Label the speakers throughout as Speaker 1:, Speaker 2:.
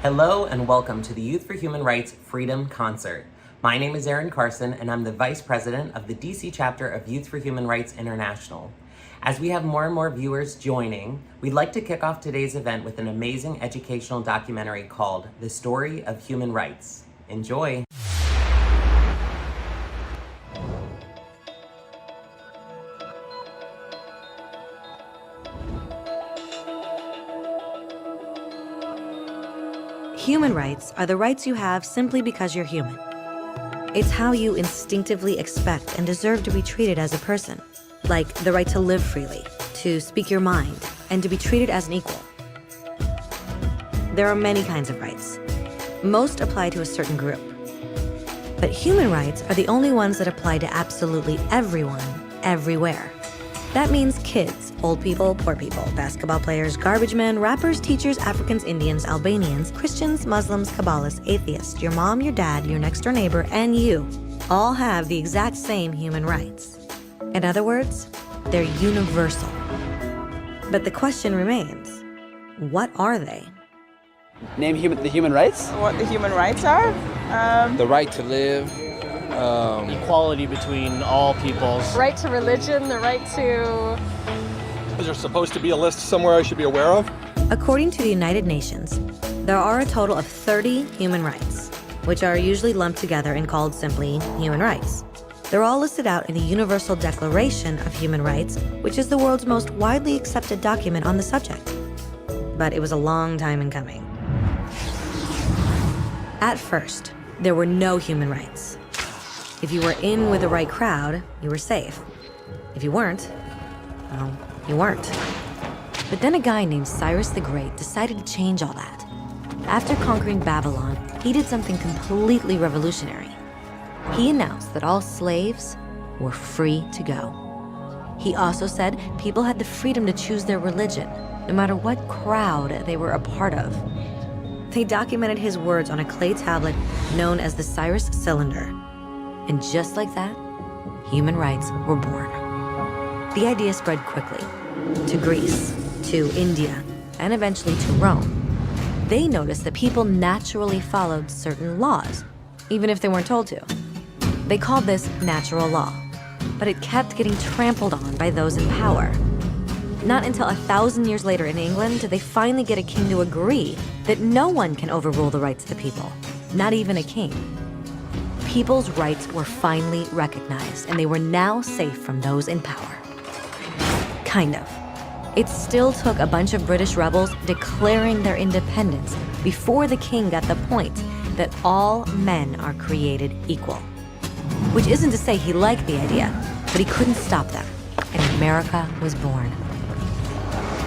Speaker 1: Hello and welcome to the Youth for Human Rights Freedom Concert. My name is Aaron Carson and I'm the Vice President of the DC chapter of Youth for Human Rights International. As we have more and more viewers joining, we'd like to kick off today's event with an amazing educational documentary called The Story of Human Rights. Enjoy!
Speaker 2: Human rights are the rights you have simply because you're human. It's how you instinctively expect and deserve to be treated as a person, like the right to live freely, to speak your mind, and to be treated as an equal. There are many kinds of rights. Most apply to a certain group. But human rights are the only ones that apply to absolutely everyone, everywhere. That means kids, old people, poor people, basketball players, garbage men, rappers, teachers, Africans, Indians, Albanians, Christians, Muslims, Kabbalists, atheists, your mom, your dad, your next door neighbor, and you all have the exact same human rights. In other words, they're universal. But the question remains, what are they?
Speaker 3: Name the human rights?
Speaker 4: What the human rights are?
Speaker 5: The right to live.
Speaker 6: Equality between all peoples.
Speaker 7: Right to religion, the right to...
Speaker 8: Is there supposed to be a list somewhere I should be aware of?
Speaker 2: According to the United Nations, there are a total of 30 human rights, which are usually lumped together and called simply human rights. They're all listed out in the Universal Declaration of Human Rights, which is the world's most widely accepted document on the subject. But it was a long time in coming. At first, there were no human rights. If you were in with the right crowd, you were safe. If you weren't, well, you weren't. But then a guy named Cyrus the Great decided to change all that. After conquering Babylon, he did something completely revolutionary. He announced that all slaves were free to go. He also said people had the freedom to choose their religion, no matter what crowd they were a part of. They documented his words on a clay tablet known as the Cyrus Cylinder. And just like that, human rights were born. The idea spread quickly to Greece, to India, and eventually to Rome. They noticed that people naturally followed certain laws, even if they weren't told to. They called this natural law, but it kept getting trampled on by those in power. Not until 1,000 years later in England did they finally get a king to agree that no one can overrule the rights of the people, not even a king. People's rights were finally recognized, and they were now safe from those in power. Kind of. It still took a bunch of British rebels declaring their independence before the king got the point that all men are created equal. Which isn't to say he liked the idea, but he couldn't stop them, and America was born.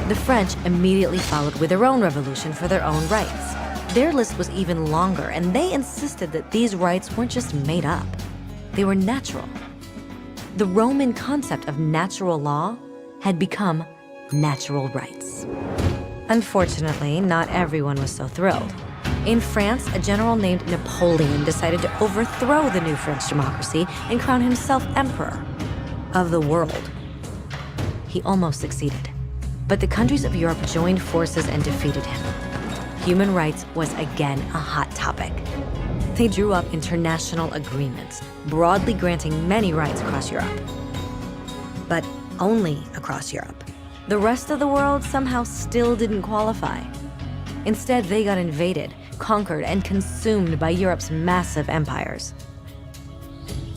Speaker 2: The French immediately followed with their own revolution for their own rights. Their list was even longer, and they insisted that these rights weren't just made up. They were natural. The Roman concept of natural law had become natural rights. Unfortunately, not everyone was so thrilled. In France, a general named Napoleon decided to overthrow the new French democracy and crown himself emperor of the world. He almost succeeded, but the countries of Europe joined forces and defeated him. Human rights was again a hot topic. They drew up international agreements, broadly granting many rights across Europe. But only across Europe. The rest of the world somehow still didn't qualify. Instead, they got invaded, conquered, and consumed by Europe's massive empires.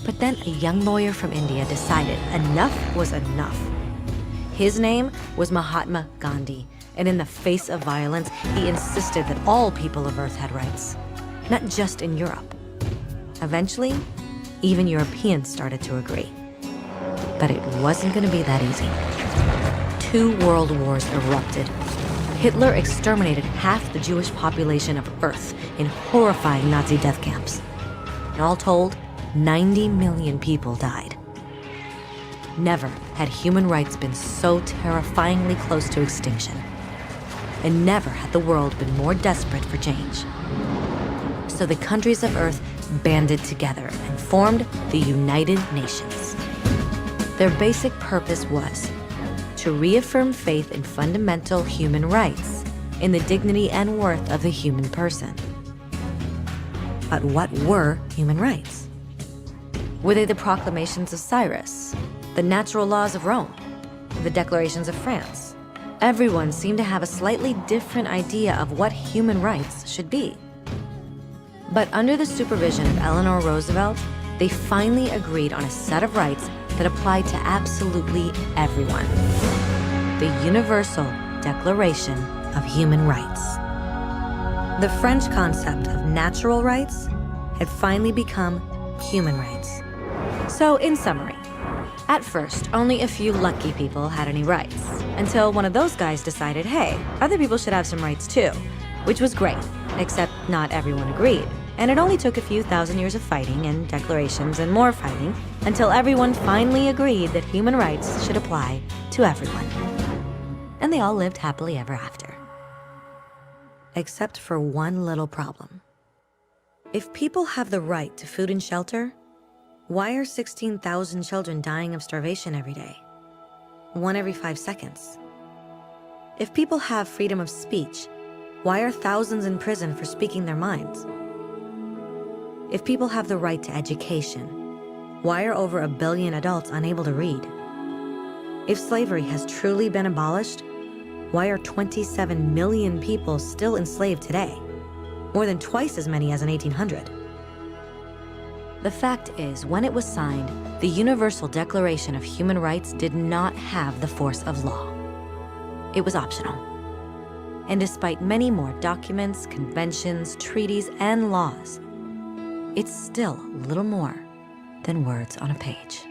Speaker 2: But then a young lawyer from India decided enough was enough. His name was Mahatma Gandhi. And in the face of violence, he insisted that all people of Earth had rights, not just in Europe. Eventually, even Europeans started to agree. But it wasn't going to be that easy. 2 world wars erupted. Hitler exterminated half the Jewish population of Earth in horrifying Nazi death camps. And all told, 90 million people died. Never had human rights been so terrifyingly close to extinction. And never had the world been more desperate for change. So the countries of Earth banded together and formed the United Nations. Their basic purpose was to reaffirm faith in fundamental human rights in the dignity and worth of the human person. But what were human rights? Were they the proclamations of Cyrus, the natural laws of Rome, the declarations of France? Everyone seemed to have a slightly different idea of what human rights should be. But under the supervision of Eleanor Roosevelt, they finally agreed on a set of rights that applied to absolutely everyone. The Universal Declaration of Human Rights. The French concept of natural rights had finally become human rights. So, in summary, at first, only a few lucky people had any rights, until one of those guys decided, hey, other people should have some rights too, which was great, except not everyone agreed. And it only took a few thousand years of fighting and declarations and more fighting until everyone finally agreed that human rights should apply to everyone. And they all lived happily ever after. Except for one little problem. If people have the right to food and shelter, why are 16,000 children dying of starvation every day? 1 every 5 seconds. If people have freedom of speech, why are thousands in prison for speaking their minds? If people have the right to education, why are over 1 billion adults unable to read? If slavery has truly been abolished, why are 27 million people still enslaved today? More than twice as many as in 1800. The fact is, when it was signed, the Universal Declaration of Human Rights did not have the force of law. It was optional. And despite many more documents, conventions, treaties, and laws, it's still little more than words on a page.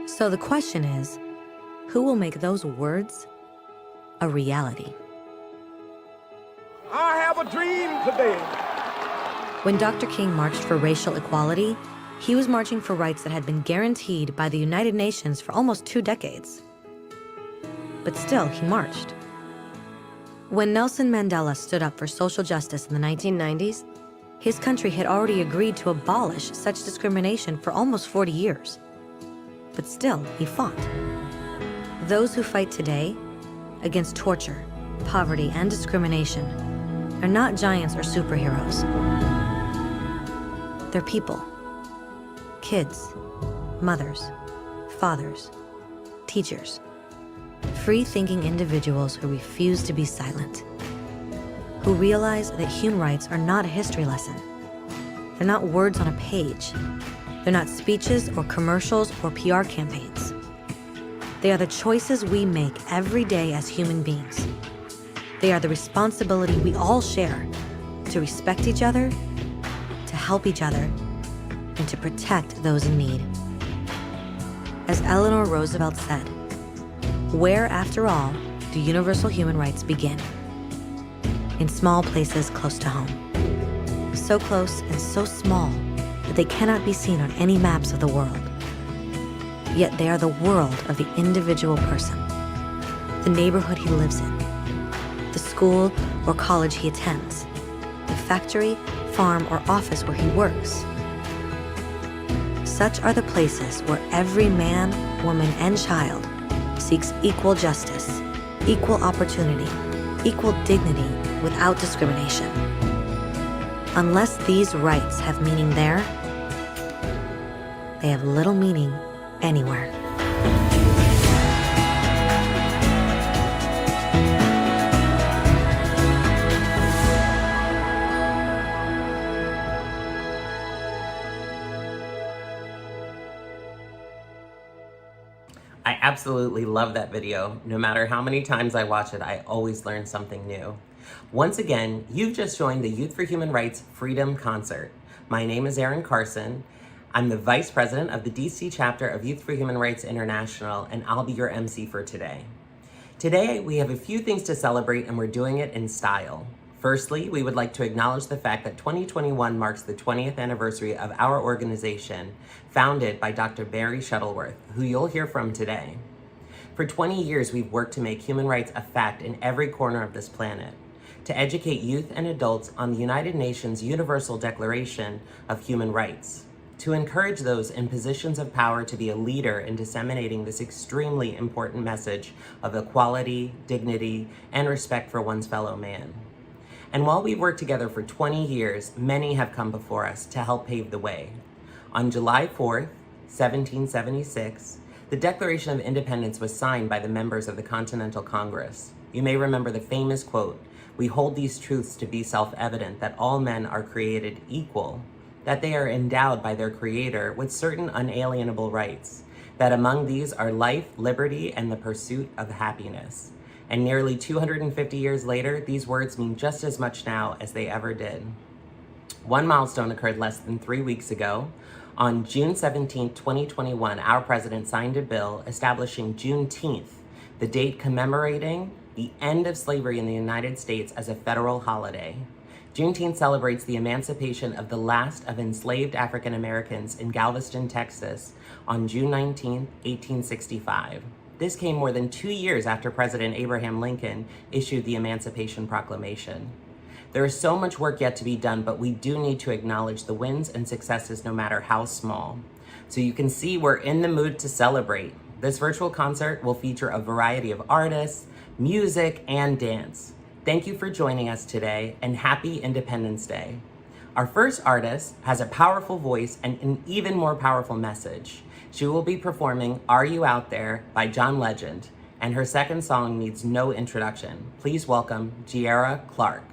Speaker 2: So the question is, who will make those words a reality?
Speaker 4: I have a dream today.
Speaker 2: When Dr. King marched for racial equality, he was marching for rights that had been guaranteed by the United Nations for almost 2 decades. But still, he marched. When Nelson Mandela stood up for social justice in the 1990s, his country had already agreed to abolish such discrimination for almost 40 years. But still, he fought. Those who fight today against torture, poverty, and discrimination are not giants or superheroes. They're people. Kids, mothers, fathers, teachers. Free-thinking individuals who refuse to be silent. Who realize that human rights are not a history lesson. They're not words on a page. They're not speeches or commercials or PR campaigns. They are the choices we make every day as human beings. They are the responsibility we all share to respect each other, to help each other, and to protect those in need. As Eleanor Roosevelt said, where, after all, do universal human rights begin? In small places close to home. So close and so small that they cannot be seen on any maps of the world. Yet they are the world of the individual person, the neighborhood he lives in, the school or college he attends, the factory, farm, or office where he works. Such are the places where every man, woman, and child seeks equal justice, equal opportunity, equal dignity without discrimination. Unless these rights have meaning there, they have little meaning anywhere.
Speaker 1: I absolutely love that video. No matter how many times I watch it, I always learn something new. Once again, you've just joined the Youth for Human Rights Freedom Concert. My name is Erin Carson. I'm the Vice President of the DC chapter of Youth for Human Rights International, and I'll be your MC for today. Today, we have a few things to celebrate, and we're doing it in style. Firstly, we would like to acknowledge the fact that 2021 marks the 20th anniversary of our organization, founded by Dr. Barry Shuttleworth, who you'll hear from today. For 20 years, we've worked to make human rights a fact in every corner of this planet, to educate youth and adults on the United Nations Universal Declaration of Human Rights. to encourage those in positions of power to be a leader in disseminating this extremely important message of equality, dignity, and respect for one's fellow man. And while we've worked together for 20 years, many have come before us to help pave the way. On July 4th, 1776, the Declaration of Independence was signed by the members of the Continental Congress. You may remember the famous quote, "We hold these truths to be self-evident that all men are created equal, that they are endowed by their Creator with certain unalienable rights, that among these are life, liberty, and the pursuit of happiness." And nearly 250 years later, these words mean just as much now as they ever did. One milestone occurred less than 3 weeks ago. On June 17, 2021, our president signed a bill establishing Juneteenth, the date commemorating the end of slavery in the United States, as a federal holiday. Juneteenth celebrates the emancipation of the last of enslaved African Americans in Galveston, Texas, on June 19, 1865. This came more than 2 years after President Abraham Lincoln issued the Emancipation Proclamation. There is so much work yet to be done, but we do need to acknowledge the wins and successes, no matter how small. So you can see we're in the mood to celebrate. This virtual concert will feature a variety of artists, music, and dance. Thank you for joining us today, and happy Independence Day. Our first artist has a powerful voice and an even more powerful message. She will be performing Are You Out There by John Legend, and her second song needs no introduction. Please welcome Giera Clark.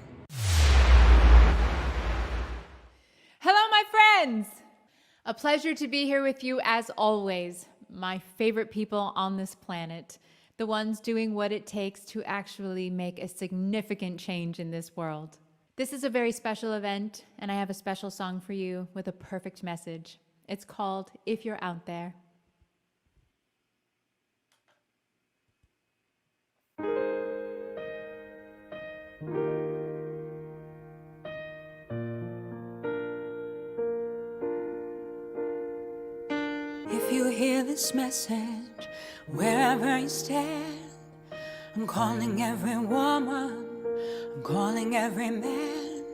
Speaker 4: Hello, my friends! A pleasure to be here with you as always, my favorite people on this planet, the ones doing what it takes to actually make a significant change in this world. This is a very special event, and I have a special song for you with a perfect message. It's called If You're Out There.
Speaker 9: If you hear this message, wherever you stand, I'm calling every woman, I'm calling every man.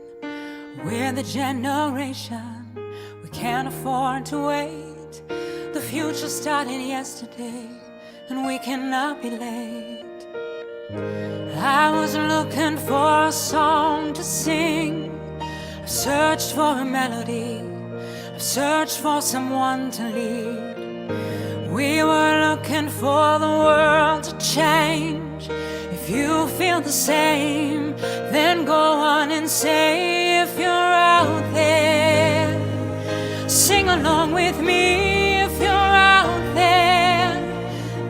Speaker 9: We're the generation, we can't afford to wait. The future started yesterday, and we cannot be late. I was looking for a song to sing. I've searched for a melody, I've searched for someone to lead. We were looking for the world to change. If you feel the same, then go on and say, if you're out there, sing along with me. If you're out there,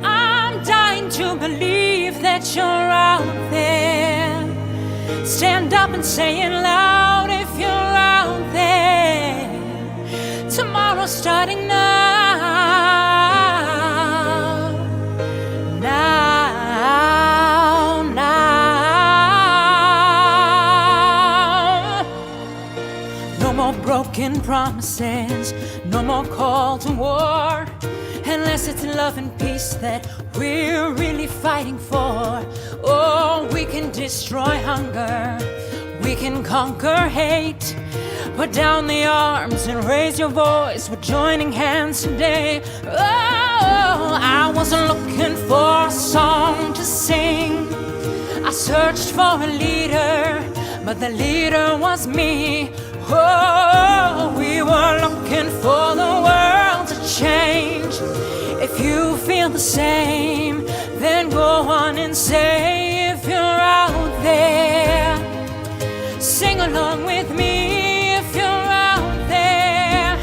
Speaker 9: I'm dying to believe that you're out there. Stand up and say it loud. If you're out there, tomorrow starting now. Broken promises, no more call to war, unless it's love and peace that we're really fighting for. Oh, we can destroy hunger, we can conquer hate. Put down the arms and raise your voice, we're joining hands today. Oh, I wasn't looking for a song to sing. I searched for a leader, but the leader was me. Oh, we were looking for the world to change. If you feel the same, then go on and say, if you're out there, sing along with me. If you're out there,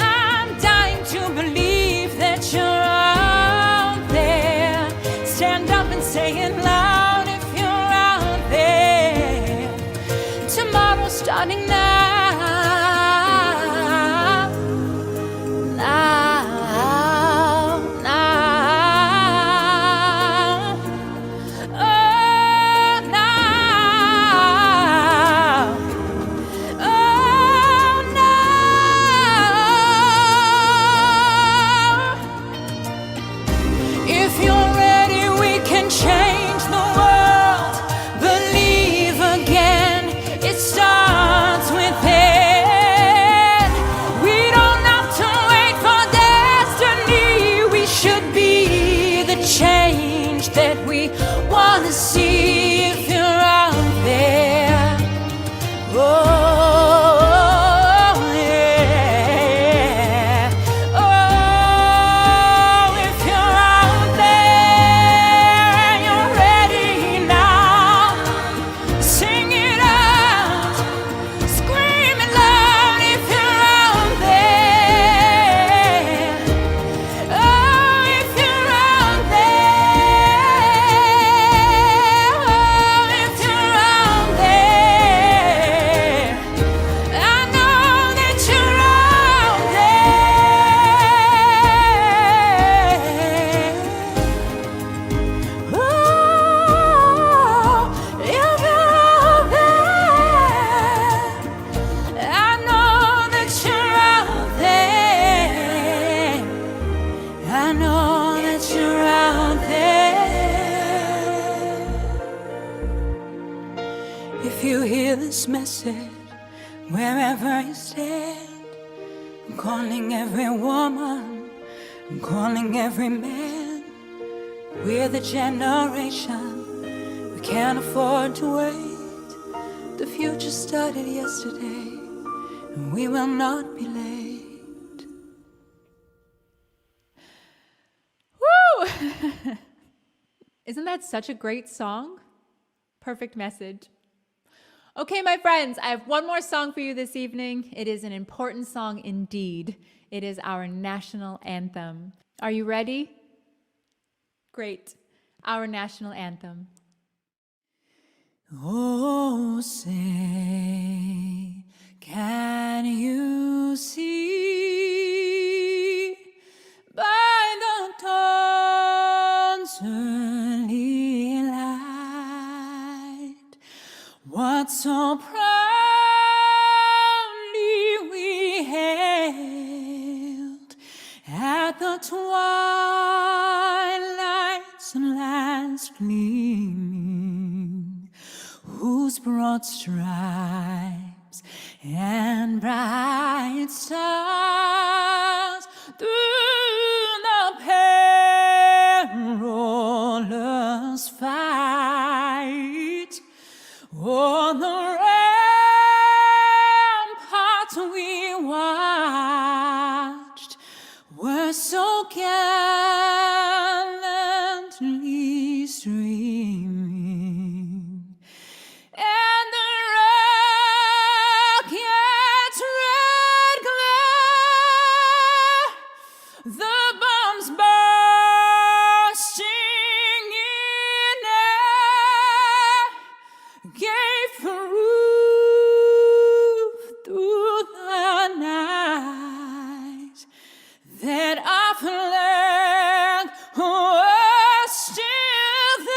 Speaker 9: I'm dying to believe that you're out there. Stand up and say it loud. If you're out there, tomorrow starting now. Change the world, believe again. It starts with If you hear this message, wherever you stand, I'm calling every woman, I'm calling every man. We're the generation, we can't afford to wait. The future started yesterday, and we will not be late.
Speaker 4: Woo! Isn't that such a great song? Perfect message. Okay, my friends, I have one more song for you this evening. It is an important song indeed. It is our national anthem. Are you ready? Great. Our national anthem.
Speaker 9: Oh, say, can you see by the dawn's early light what so proudly we hailed at the twilight's last gleaming, whose broad stripes and bright stars through the perilous fight on the ramparts we watched were so gallantly streaming, and the rocket's red glare, the bombs bursting in air, gave proof through the night that our flag was still there.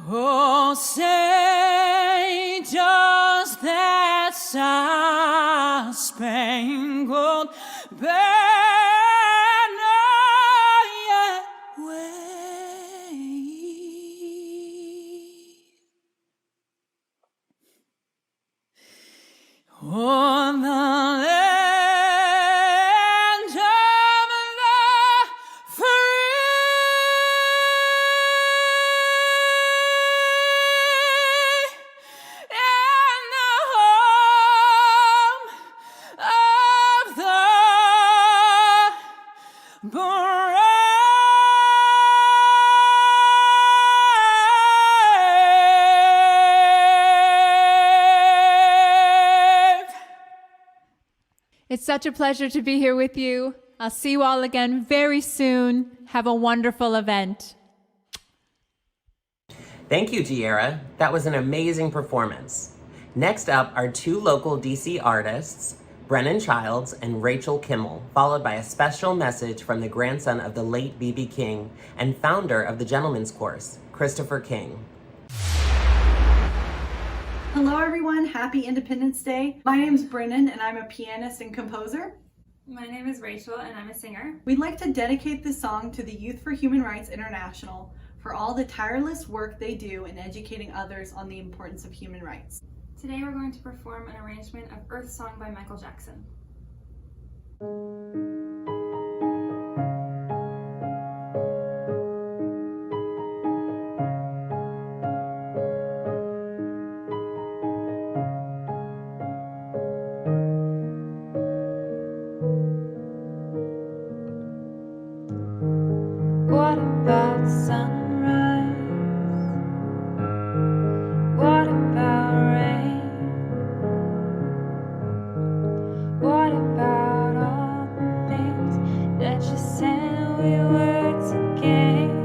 Speaker 9: Oh, say, does that star-spangled banner yet wave on the land of the free and the home of the brave.
Speaker 4: It's such a pleasure to be here with you. I'll see you all again very soon. Have a wonderful event.
Speaker 1: Thank you, Giera. That was an amazing performance. Next up are two local DC artists, Brennan Childs and Rachel Kimmel, followed by a special message from the grandson of the late B.B. King and founder of the Gentleman's Course, Christopher King.
Speaker 10: Hello everyone, happy Independence Day. My name is Brennan and I'm a pianist and composer.
Speaker 11: My name is Rachel and I'm a singer.
Speaker 10: We'd like to dedicate this song to the Youth for Human Rights International for all the tireless work they do in educating others on the importance of human rights.
Speaker 11: Today we're going to perform an arrangement of Earth Song by Michael Jackson.
Speaker 9: What about sunrise? What about rain? What about all the things that you said we were to gain?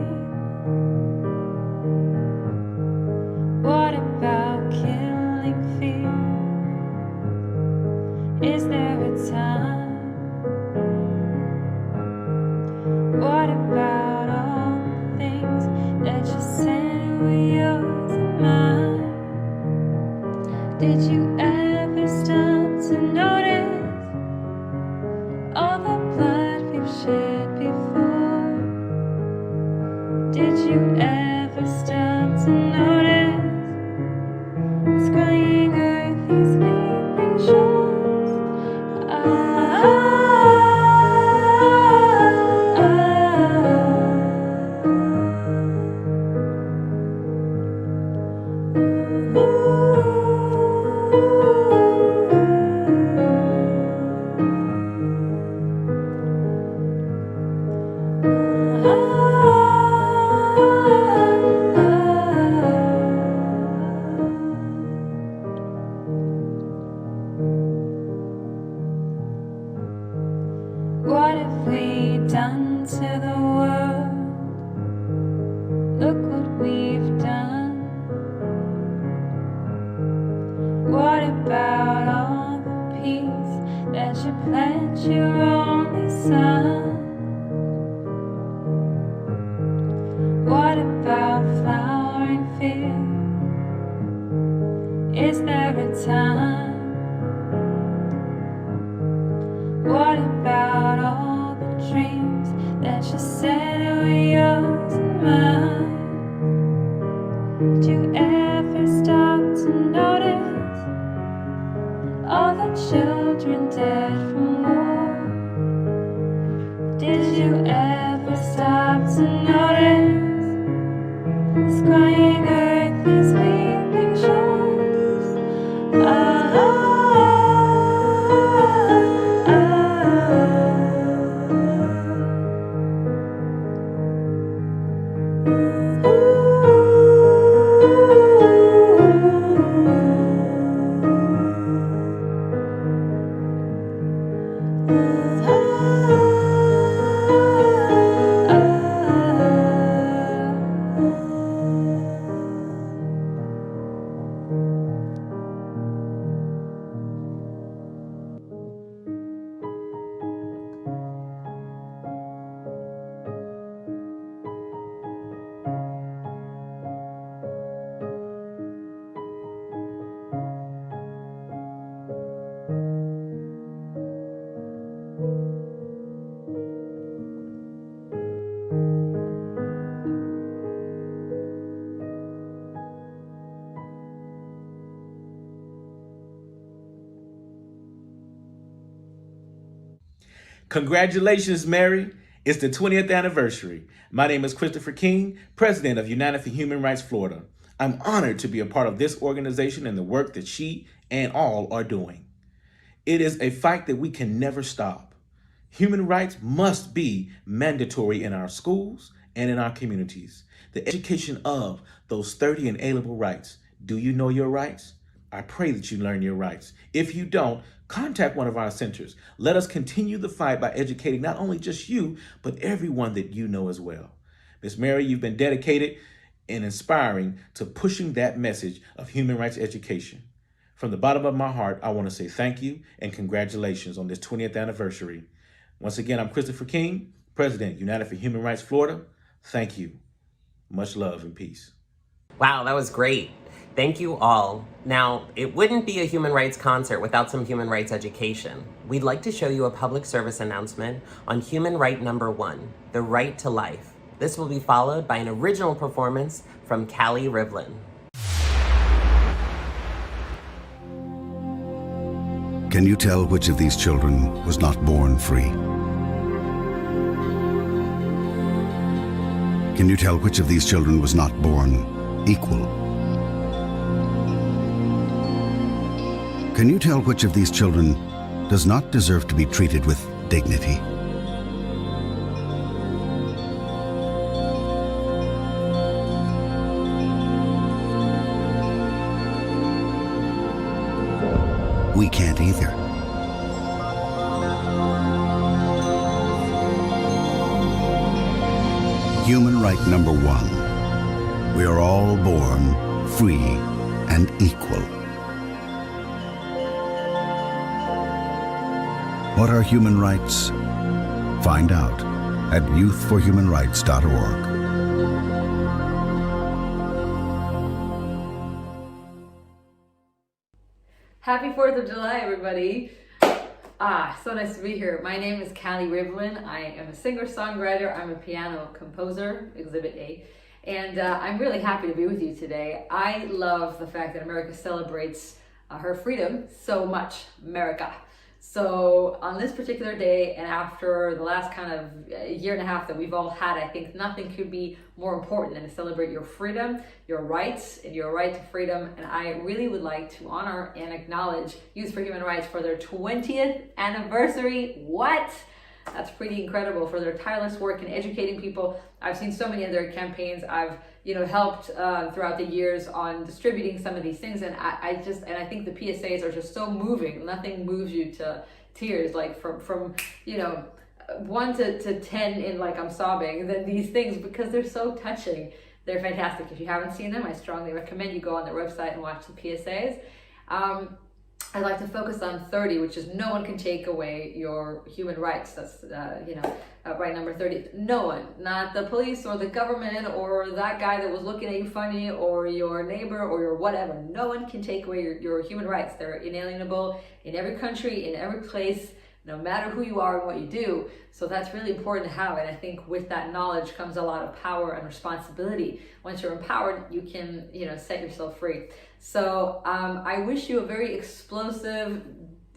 Speaker 9: What about killing fear? Is there a time? What about all the things that you said were yours and mine? Did you ever stop to notice all the blood we've shed before? Did you ever stop to notice What have we done to the world? Look what we've done. What about all the peace that you pledged your only son? What about flowering fields? Is there a time? What about all the dreams that you said were yours and mine? Did you ever stop to notice all the children dead from war? Did you ever stop to notice this crying earth is weeping shores?
Speaker 12: Congratulations, Mary. It's the 20th anniversary. My name is Christopher King, president of United for Human Rights Florida. I'm honored to be a part of this organization and the work that she and all are doing. It is a fight that we can never stop. Human rights must be mandatory in our schools and in our communities. The education of those 30 inalienable rights. Do you know your rights? I pray that you learn your rights. If you don't, contact one of our centers. Let us continue the fight by educating not only just you, but everyone that you know as well. Miss Mary, you've been dedicated and inspiring to pushing that message of human rights education. From the bottom of my heart, I want to say thank you and congratulations on this 20th anniversary. Once again, I'm Christopher King, President, United for Human Rights Florida. Thank you. Much love and peace.
Speaker 1: Wow, that was great. Thank you all. Now, it wouldn't be a human rights concert without some human rights education. We'd like to show you a public service announcement on human right number 1, the right to life. This will be followed by an original performance from Callie Rivlin.
Speaker 13: Can you tell which of these children was not born free? Can you tell which of these children was not born equal? Can you tell which of these children does not deserve to be treated with dignity? We can't either. Human right number 1. We are all born free and equal. What are human rights? Find out at youthforhumanrights.org.
Speaker 14: Happy 4th of July, everybody. So nice to be here. My name is Callie Rivlin. I am a singer-songwriter. I'm a piano composer, Exhibit A. And I'm really happy to be with you today. I love the fact that America celebrates her freedom so much, America. So on this particular day, and after the last kind of year and a half that we've all had, I think nothing could be more important than to celebrate your freedom, your rights, and your right to freedom. And I really would like to honor and acknowledge Youth for Human Rights for their 20th anniversary. What? That's pretty incredible, for their tireless work in educating people. I've seen so many of their campaigns. I've helped throughout the years on distributing some of these things, and I think the PSAs are just so moving. Nothing moves you to tears, like from 1 to 10 in like I'm sobbing, than these things, because they're so touching. They're fantastic. If you haven't seen them, I strongly recommend you go on their website and watch the PSAs. I'd like to focus on 30, which is no one can take away your human rights. That's, right number 30. No one, not the police or the government or that guy that was looking at you funny or your neighbor or your whatever. No one can take away your human rights. They're inalienable in every country, in every place, no matter who you are and what you do. So that's really important to have. And I think with that knowledge comes a lot of power and responsibility. Once you're empowered, you can, set yourself free. So I wish you a very explosive,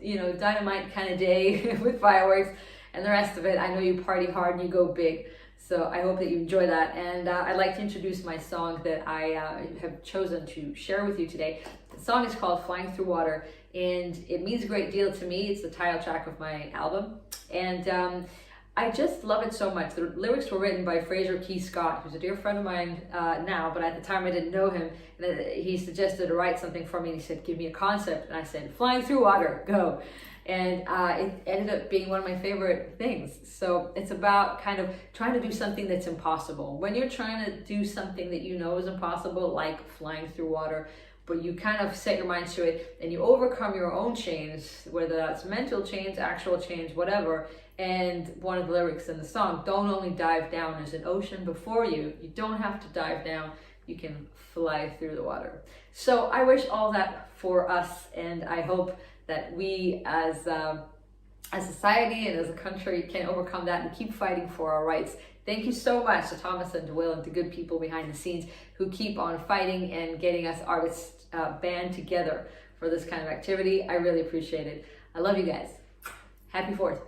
Speaker 14: dynamite kind of day with fireworks and the rest of it. I know you party hard and you go big. So I hope that you enjoy that. And I'd like to introduce my song that I have chosen to share with you today. The song is called Flying Through Water, and it means a great deal to me. It's the title track of my album. And I just love it so much. The lyrics were written by Fraser Key Scott, who's a dear friend of mine now, but at the time I didn't know him. And he suggested to write something for me, and he said, give me a concept. And I said, flying through water, go. And it ended up being one of my favorite things. So it's about kind of trying to do something that's impossible. When you're trying to do something that you know is impossible, like flying through water, but you kind of set your mind to it and you overcome your own chains, whether that's mental chains, actual chains, whatever. And one of the lyrics in the song, don't only dive down, there's an ocean before you. You don't have to dive down, you can fly through the water. So I wish all that for us, and I hope that we as a society and as a country can overcome that and keep fighting for our rights. Thank you so much to Thomas and Will and the good people behind the scenes who keep on fighting and getting us artists band together for this kind of activity. I really appreciate it. I love you guys. Happy 4th.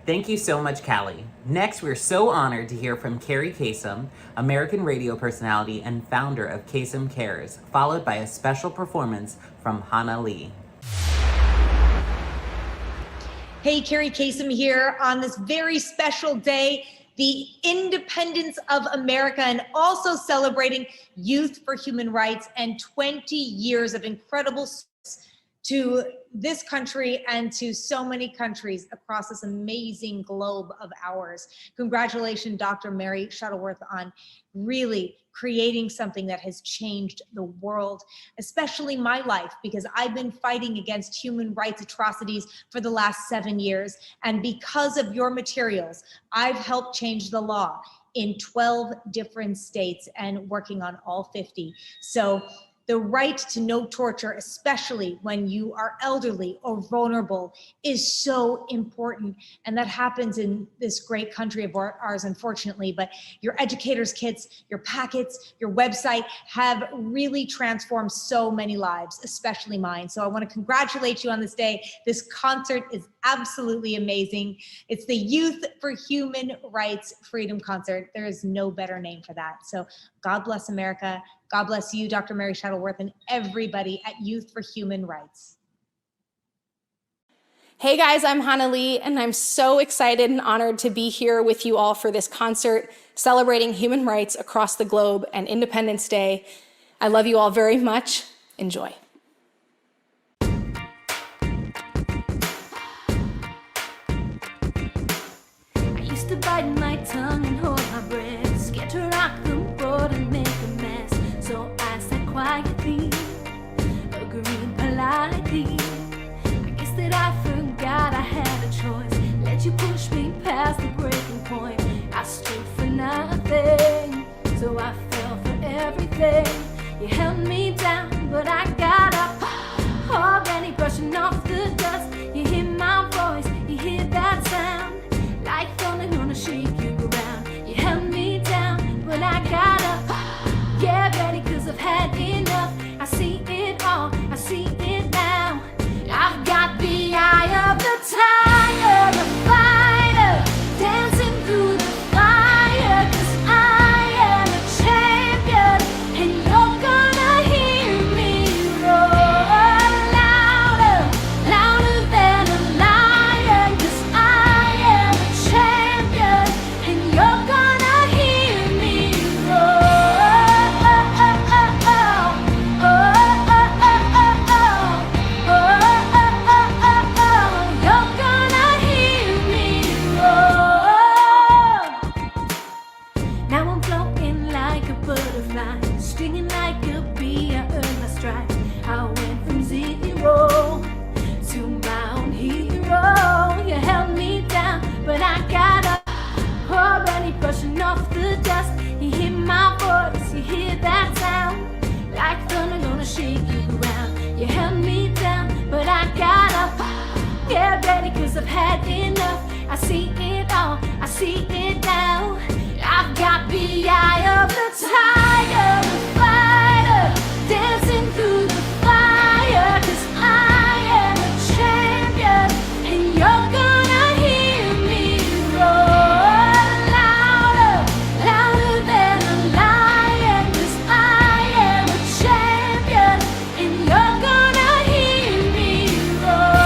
Speaker 1: Thank you so much, Callie. Next, we're so honored to hear from Carrie Kasem, American radio personality and founder of Kasem Cares, followed by a special performance from Hannah Lee.
Speaker 15: Hey, Carrie Kasem here on this very special day, the independence of America, and also celebrating Youth for Human Rights and 20 years of incredible service to this country and to so many countries across this amazing globe of ours. Congratulations, Dr. Mary Shuttleworth, on really creating something that has changed the world, especially my life, because I've been fighting against human rights atrocities for the last 7 years. And because of your materials, I've helped change the law in 12 different states and working on all 50. So the right to no torture, especially when you are elderly or vulnerable, is so important. And that happens in this great country of ours, unfortunately. But your educators' kits, your packets, your website have really transformed so many lives, especially mine. So I want to congratulate you on this day. This concert is absolutely amazing. It's the Youth for Human Rights Freedom Concert. There is no better name for that. So God bless America. God bless you, Dr. Mary Shuttleworth, and everybody at Youth for Human Rights.
Speaker 7: Hey guys, I'm Hannah Lee, and I'm so excited and honored to be here with you all for this concert celebrating human rights across the globe and Independence Day. I love you all very much. Enjoy.
Speaker 9: I used to bite my tongue and hold my breath, scared to rock the boat and make a mess. So I sat quietly, agreed politely. I guess that I forgot I had a choice. Let you push me past the breaking point. I stood for nothing, so I fell for everything. You held me down, but I got up. Already brushing off the dust. You hear my voice, you hear that sound, like thunder gonna shake you around. You held me down, but I got up. Get ready, cause I've had enough. I see it all, I see it now. I've got the eye of the tiger, the fighter, dancing through the fire. Cause I am a champion, and you're gonna hear me roar louder, louder than a lion. Cause I am a champion, and you're gonna hear me roar. Now I'm floating like a butterfly, stinging like a bee. I earned my stripes. I went from zero to my own hero. You held me down, but I got up. Already brushing off the dust. You hear my voice, you hear that sound, like thunder gonna shake you around. You held me down, but I got up. Get ready, cause I've had enough. I see it all, I see it now. I've got the eye of the tiger, the fighter, dancing through the fire. Cause I am a champion, and you're gonna hear me roar louder, louder than a lion. Cause I am a champion, and you're gonna hear me roar.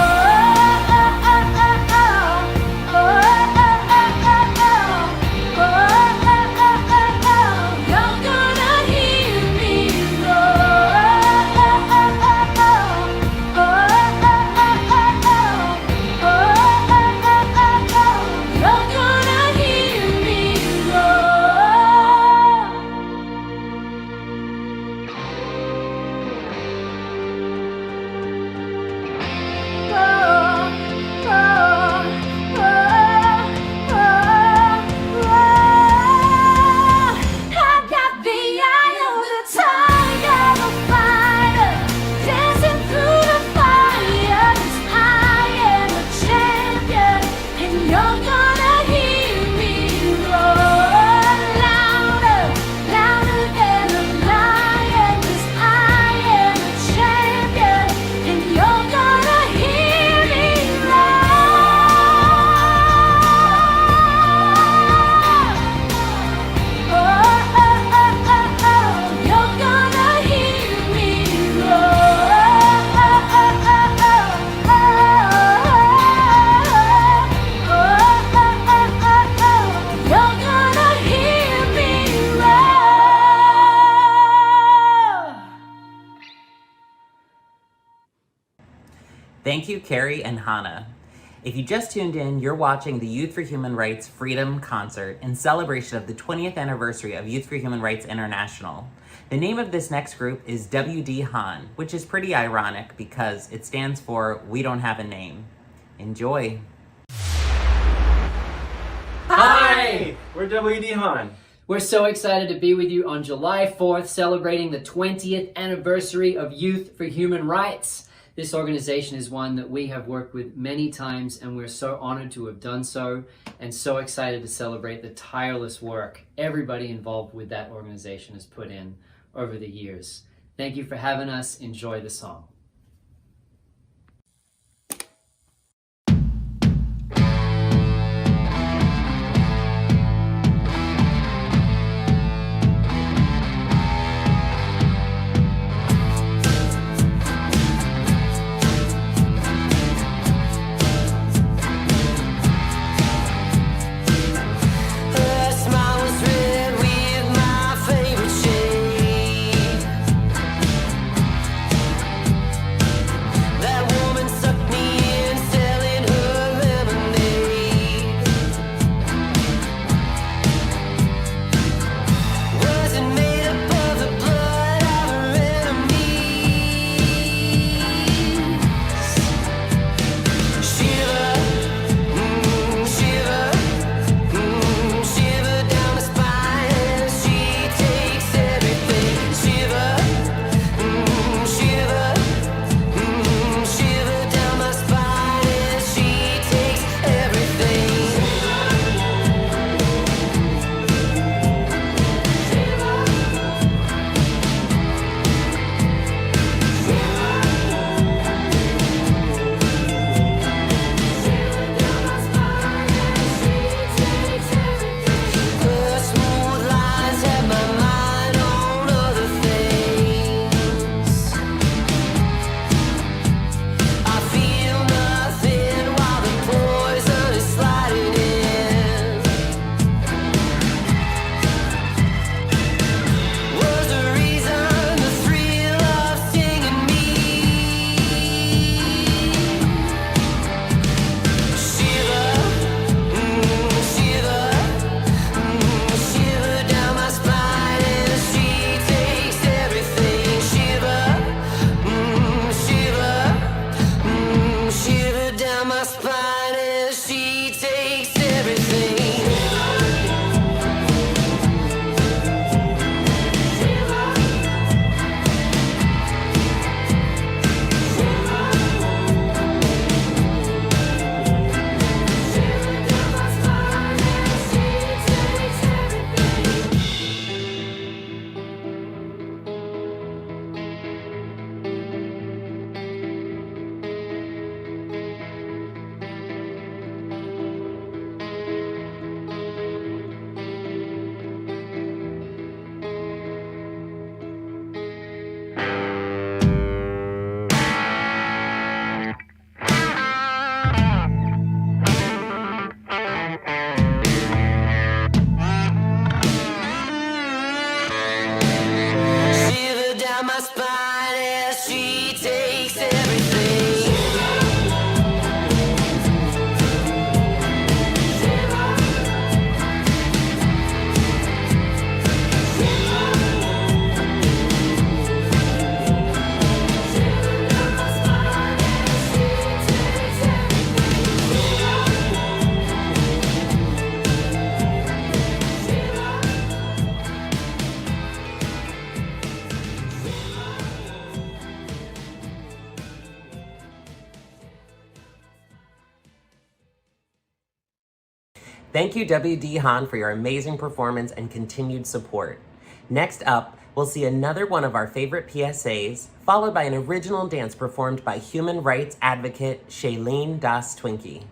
Speaker 1: Thank you, Carrie and Hannah. If you just tuned in, you're watching the Youth for Human Rights Freedom Concert in celebration of the 20th anniversary of Youth for Human Rights International. The name of this next group is WD Han, which is pretty ironic because it stands for We Don't Have a Name. Enjoy.
Speaker 16: Hi! We're WD Han. We're so excited to be with you on July 4th, celebrating the 20th anniversary of Youth for Human Rights. This organization is one that we have worked with many times, and we're so honored to have done so, and so excited to celebrate the tireless work everybody involved with that organization has put in over the years. Thank you for having us. Enjoy the song.
Speaker 1: Thank you, WD Han, for your amazing performance and continued support. Next up, we'll see another one of our favorite PSAs, followed by an original dance performed by human rights advocate Shailene Das Twinkie.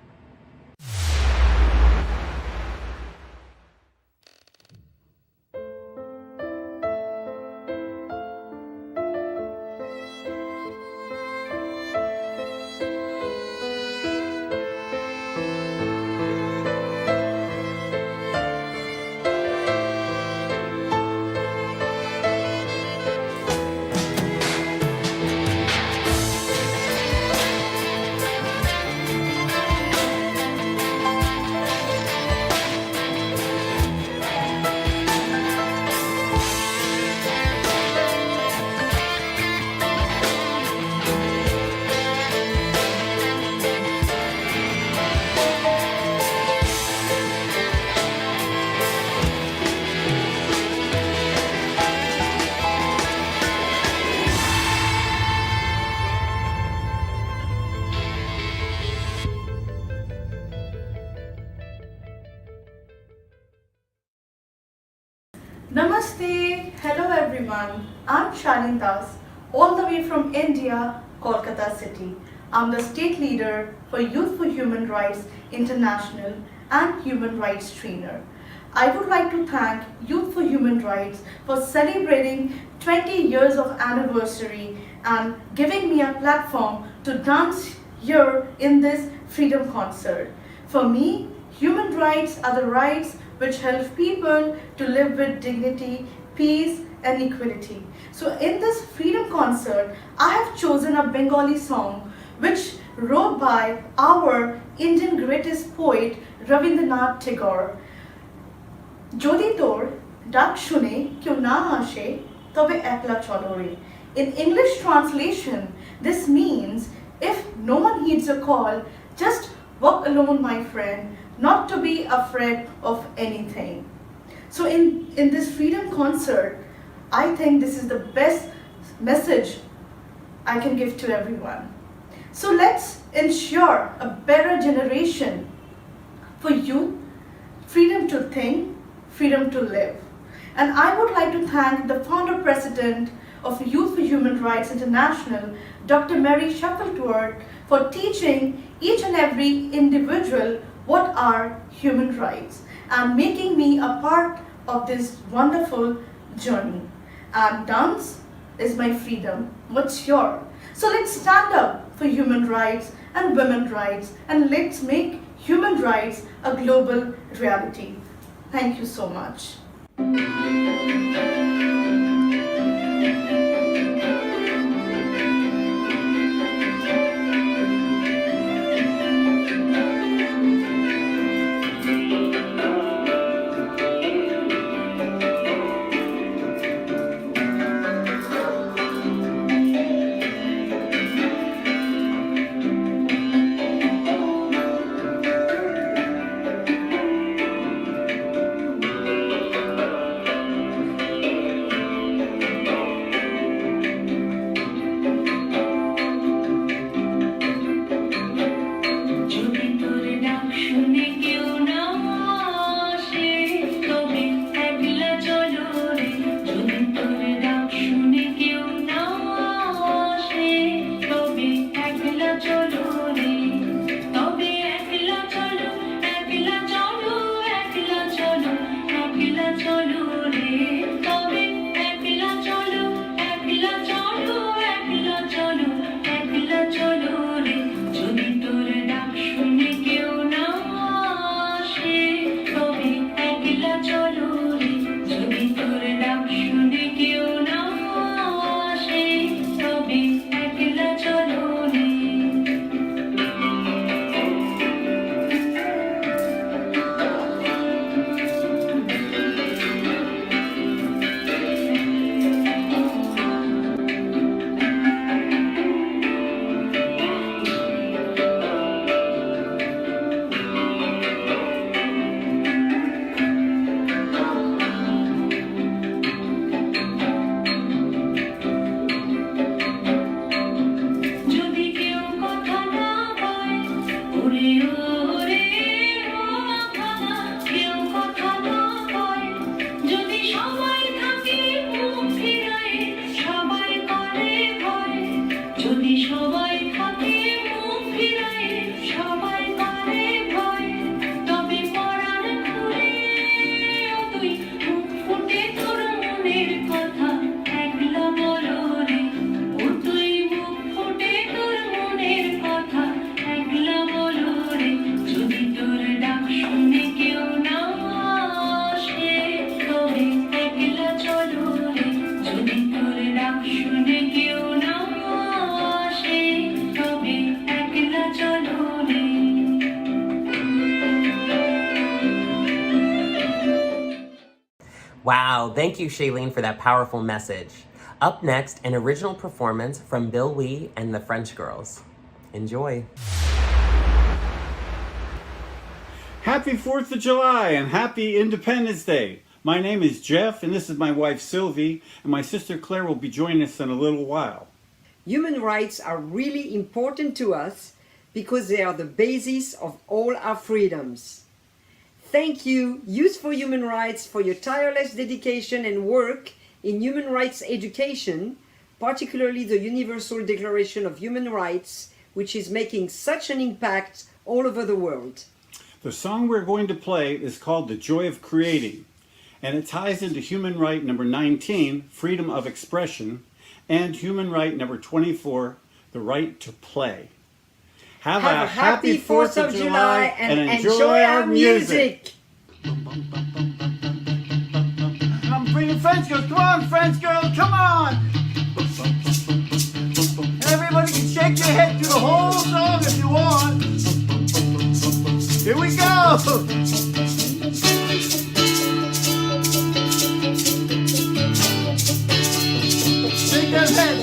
Speaker 17: Namaste, hello everyone. I'm Shalin Das, all the way from India, Kolkata city. I'm the state leader for Youth for Human Rights International and human rights trainer. I would like to thank Youth for Human Rights for celebrating 20 years of anniversary and giving me a platform to dance here in this freedom concert. For me, human rights are the rights which help people to live with dignity, peace and equality. So in this freedom concert, I have chosen a Bengali song which wrote by our Indian greatest poet Rabindranath Tagore. Jodi tor dak shune kyu na ashe tobe ekla cholo re. In English translation, this means if no one heeds a call, just walk alone, my friend, not to be afraid of anything. So in this freedom concert, I think this is the best message I can give to everyone. So let's ensure a better generation for youth, freedom to think, freedom to live. And I would like to thank the founder president of Youth for Human Rights International, Dr. Mary Shackelford, for teaching each and every individual what are human rights and making me a part of this wonderful journey. And dance is my freedom. What's yours? So let's stand up for human rights and women's rights, and let's make human rights a global reality. Thank you so much.
Speaker 1: Wow, thank you, Shailene, for that powerful message. Up next, an original performance from Bill Wee and the French Girls. Enjoy.
Speaker 18: Happy 4th of July and happy Independence Day. My name is Jeff, and this is my wife Sylvie, and my sister Claire will be joining us in a little while.
Speaker 19: Human rights are really important to us because they are the basis of all our freedoms. Thank you, Youth for Human Rights, for your tireless dedication and work in human rights education, particularly the Universal Declaration of Human Rights, which is making such an impact all over the world.
Speaker 18: The song we're going to play is called The Joy of Creating, and it ties into human right number 19, freedom of expression, and human right number 24, the right to play. Have a happy 4th of July and enjoy our music. I'm bringing French girls. Come on, French girls, come on. Everybody can shake your head through the whole song if you want. Here we go. Shake that head.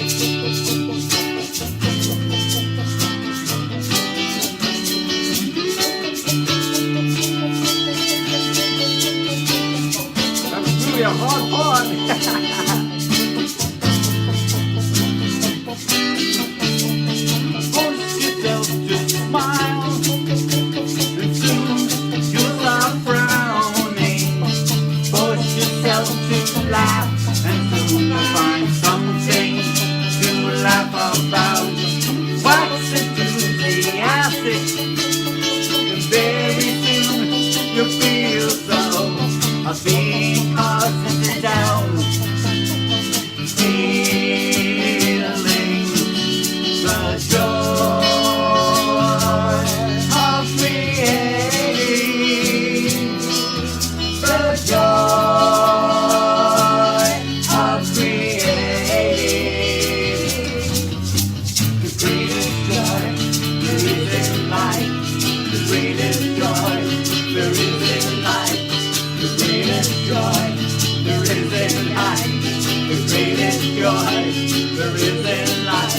Speaker 18: A hard pond. Force yourself to smile, and soon you'll stop frowning. Force yourself to laugh, and soon you'll find something to laugh about. Wax enthusiastic, and very soon you'll feel so. Being positive down, feeling the joy of creating, the joy of creating, the greatest joy there is in life, the greatest joy there is in life.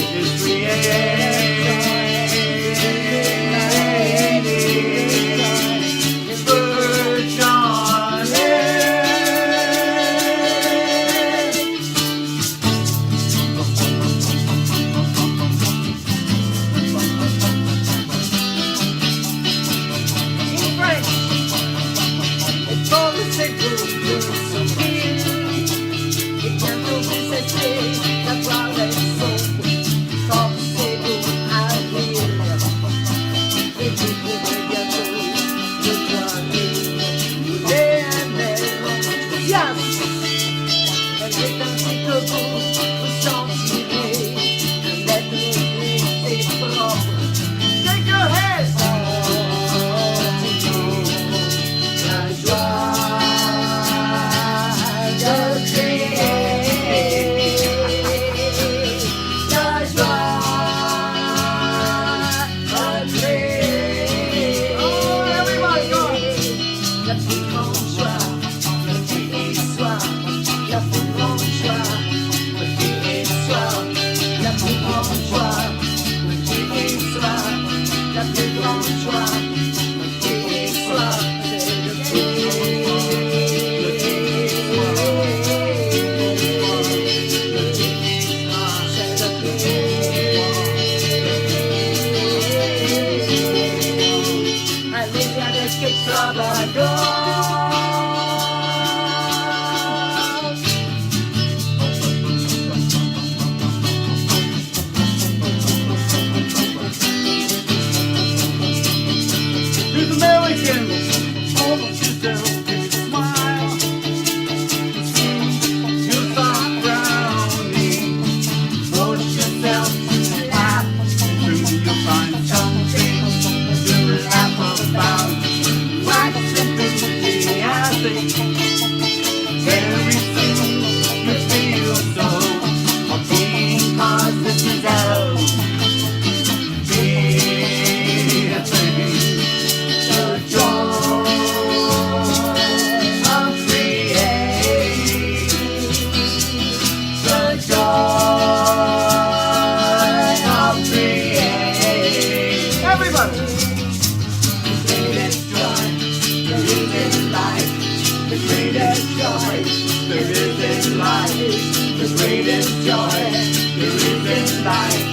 Speaker 18: The greatest joy there is in life,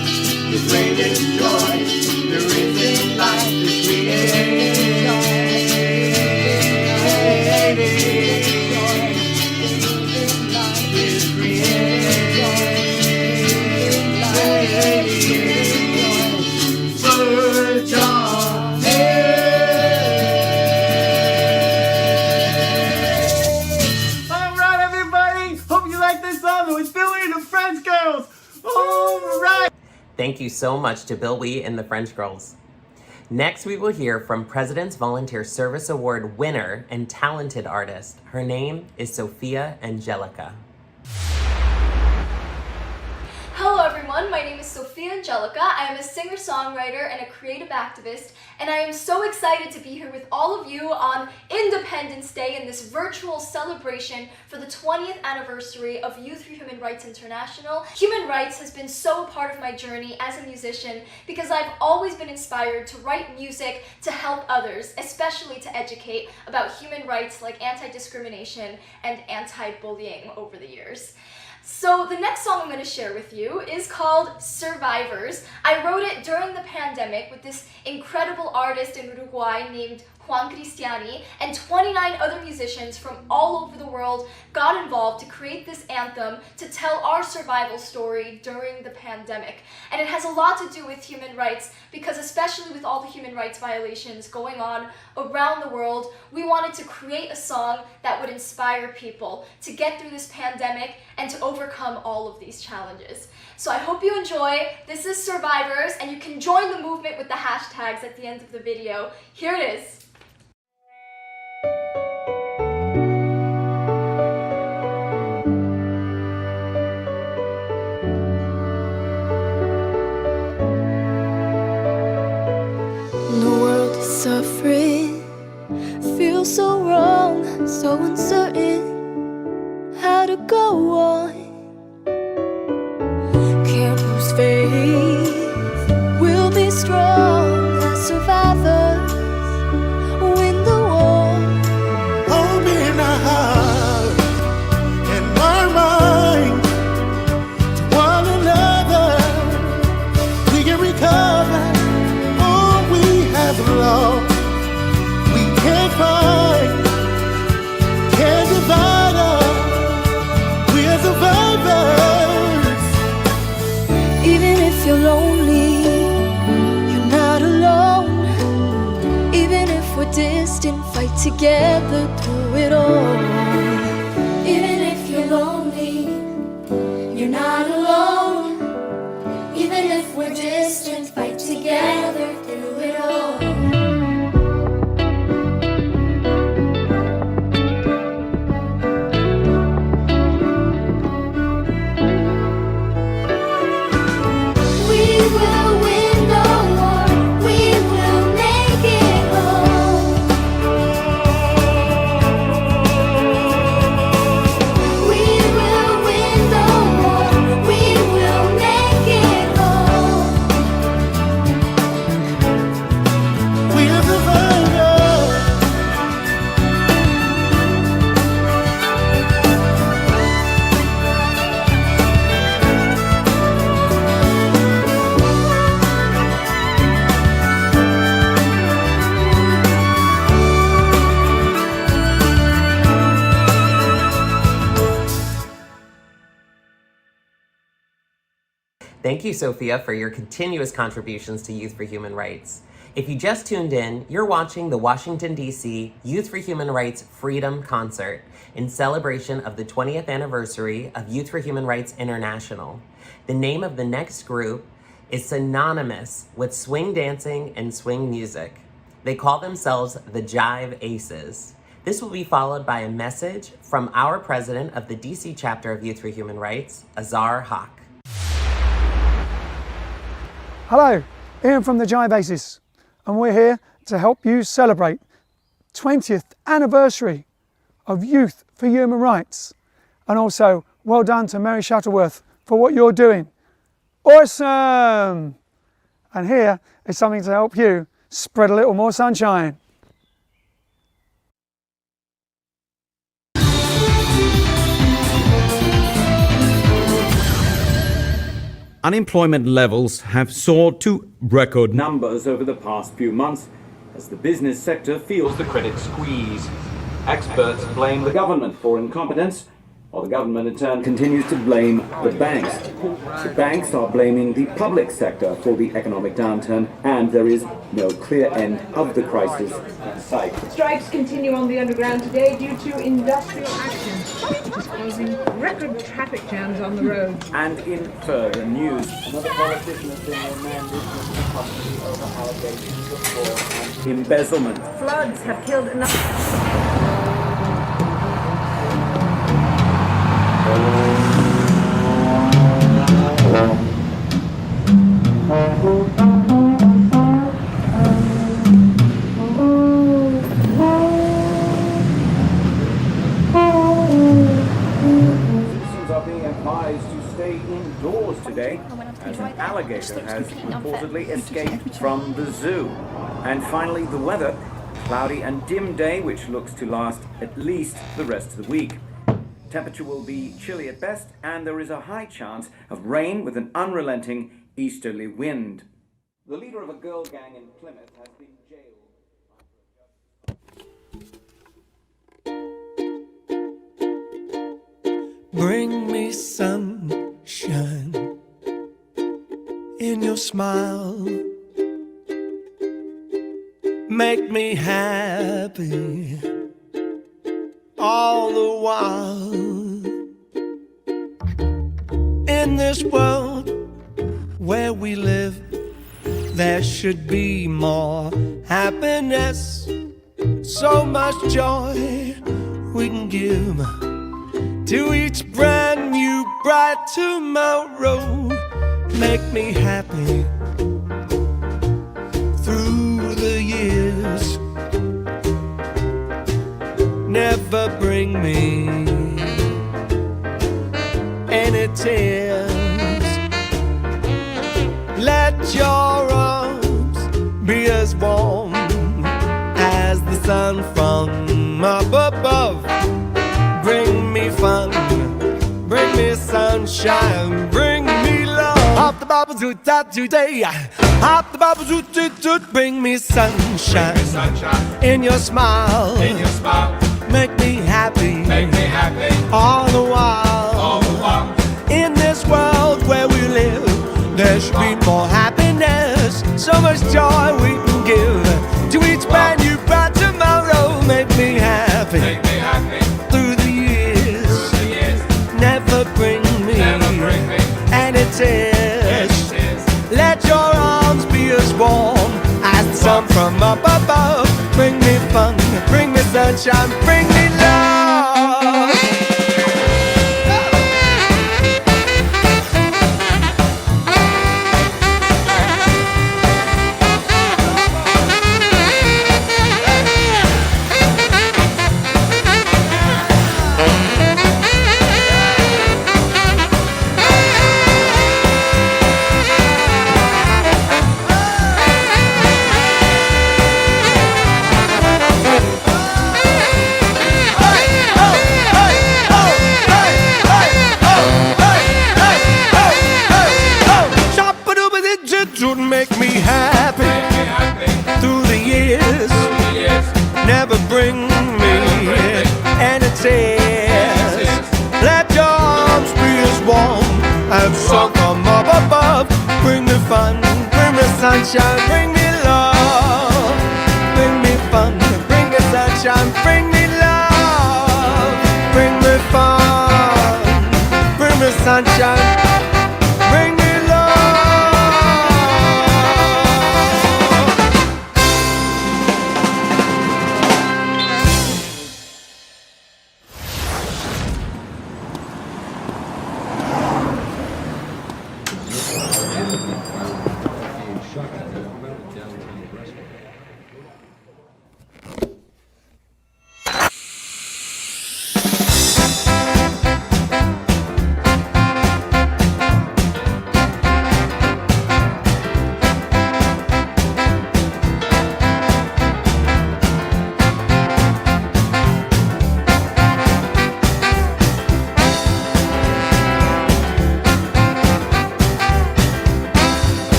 Speaker 18: the greatest joy there is in life is creating. Birds on
Speaker 3: it was Billy and the French Girls. All right.
Speaker 1: Thank you so much to Bill Wee and the French Girls. Next, we will hear from President's Volunteer Service Award winner and talented artist. Her name is Sophia Angelica.
Speaker 20: Hello everyone, my name is Sophia Angelica. I am a singer-songwriter and a creative activist, and I am so excited to be here with all of you on Independence Day in this virtual celebration for the 20th anniversary of Youth for Human Rights International. Human rights has been so a part of my journey as a musician because I've always been inspired to write music to help others, especially to educate about human rights like anti-discrimination and anti-bullying over the years. So the next song I'm going to share with you is called Survivors. I wrote it during the pandemic with this incredible artist in Uruguay named Juan Cristiani, and 29 other musicians from all over the world got involved to create this anthem to tell our survival story during the pandemic. And it has a lot to do with human rights because, especially with all the human rights violations going on around the world, we wanted to create a song that would inspire people to get through this pandemic and to overcome all of these challenges. So I hope you enjoy. This is Survivors, and you can join the movement with the hashtags at the end of the video. Here it is.
Speaker 21: Suffering, feel so wrong, so uncertain how to go on. Can't lose faith, we'll be strong as survivors, win the war.
Speaker 18: Open our heart and our mind to one another. We can recover all we have lost. We can't fight, can't divide us. We are survivors.
Speaker 21: Even if you're lonely, you're not alone. Even if we're distant, fight together through it all. Even if you're lonely, you're not alone. Even if we're distant, fight together through it all.
Speaker 1: Thank you, Sophia, for your continuous contributions to Youth for Human Rights. If you just tuned in, you're watching the Washington, D.C. Youth for Human Rights Freedom Concert in celebration of the 20th anniversary of Youth for Human Rights International. The name of the next group is synonymous with swing dancing and swing music. They call themselves the Jive Aces. This will be followed by a message from our president of the D.C. chapter of Youth for Human Rights, Azar Haq.
Speaker 22: Hello, Ian from the Jive Aces, and we're here to help you celebrate 20th anniversary of Youth for Human Rights. And also, well done to Mary Shuttleworth for what you're doing. Awesome! And here is something to help you spread a little more sunshine.
Speaker 23: Unemployment levels have soared to record numbers over the past few months as the business sector feels the credit squeeze. Experts blame the government for incompetence, while the government in turn continues to blame the banks. The banks are blaming the public sector for the economic downturn, and there is no clear end of the crisis in sight.
Speaker 24: Strikes continue on the underground today due to industrial action.
Speaker 5: which is causing record traffic jams on the road.
Speaker 23: And in further news, another politician has been remanded into custody over allegations of fraud and embezzlement.
Speaker 5: Floods have killed enough.
Speaker 23: Indoors today as an alligator has reportedly escaped from the zoo. And finally, the weather, cloudy and dim day, which looks to last at least the rest of the week. Temperature will be chilly at best, and there is a high chance of rain with an unrelenting easterly wind. The leader of a girl gang in Plymouth has been jailed.
Speaker 18: Bring me sunshine in your smile. Make me happy all the while. In this world where we live, there should be more happiness, so much joy we can give to each brand new bright tomorrow. Make me happy through the years. Never bring me any tears. Let your arms be as warm as the sun from up above. Bring me fun, bring me sunshine, bring me love. Hop the bubbles today, hop the bubbles bring me sunshine, in your smile, make me happy, all the while. In this world where we live, there should be more happiness, so much joy we can give to each brand new bright tomorrow. Make me happy. Never bring me any tears. Let your arms be as warm as the sun from up above. Bring me fun, bring me sunshine, bring me love. Make me happy through the years. Never bring me any tears. Let your arms be as warm as sun from up above. Bring me fun, bring me sunshine, bring me love. Bring me fun, bring me sunshine, bring me love. Bring me fun, bring me sunshine, bring me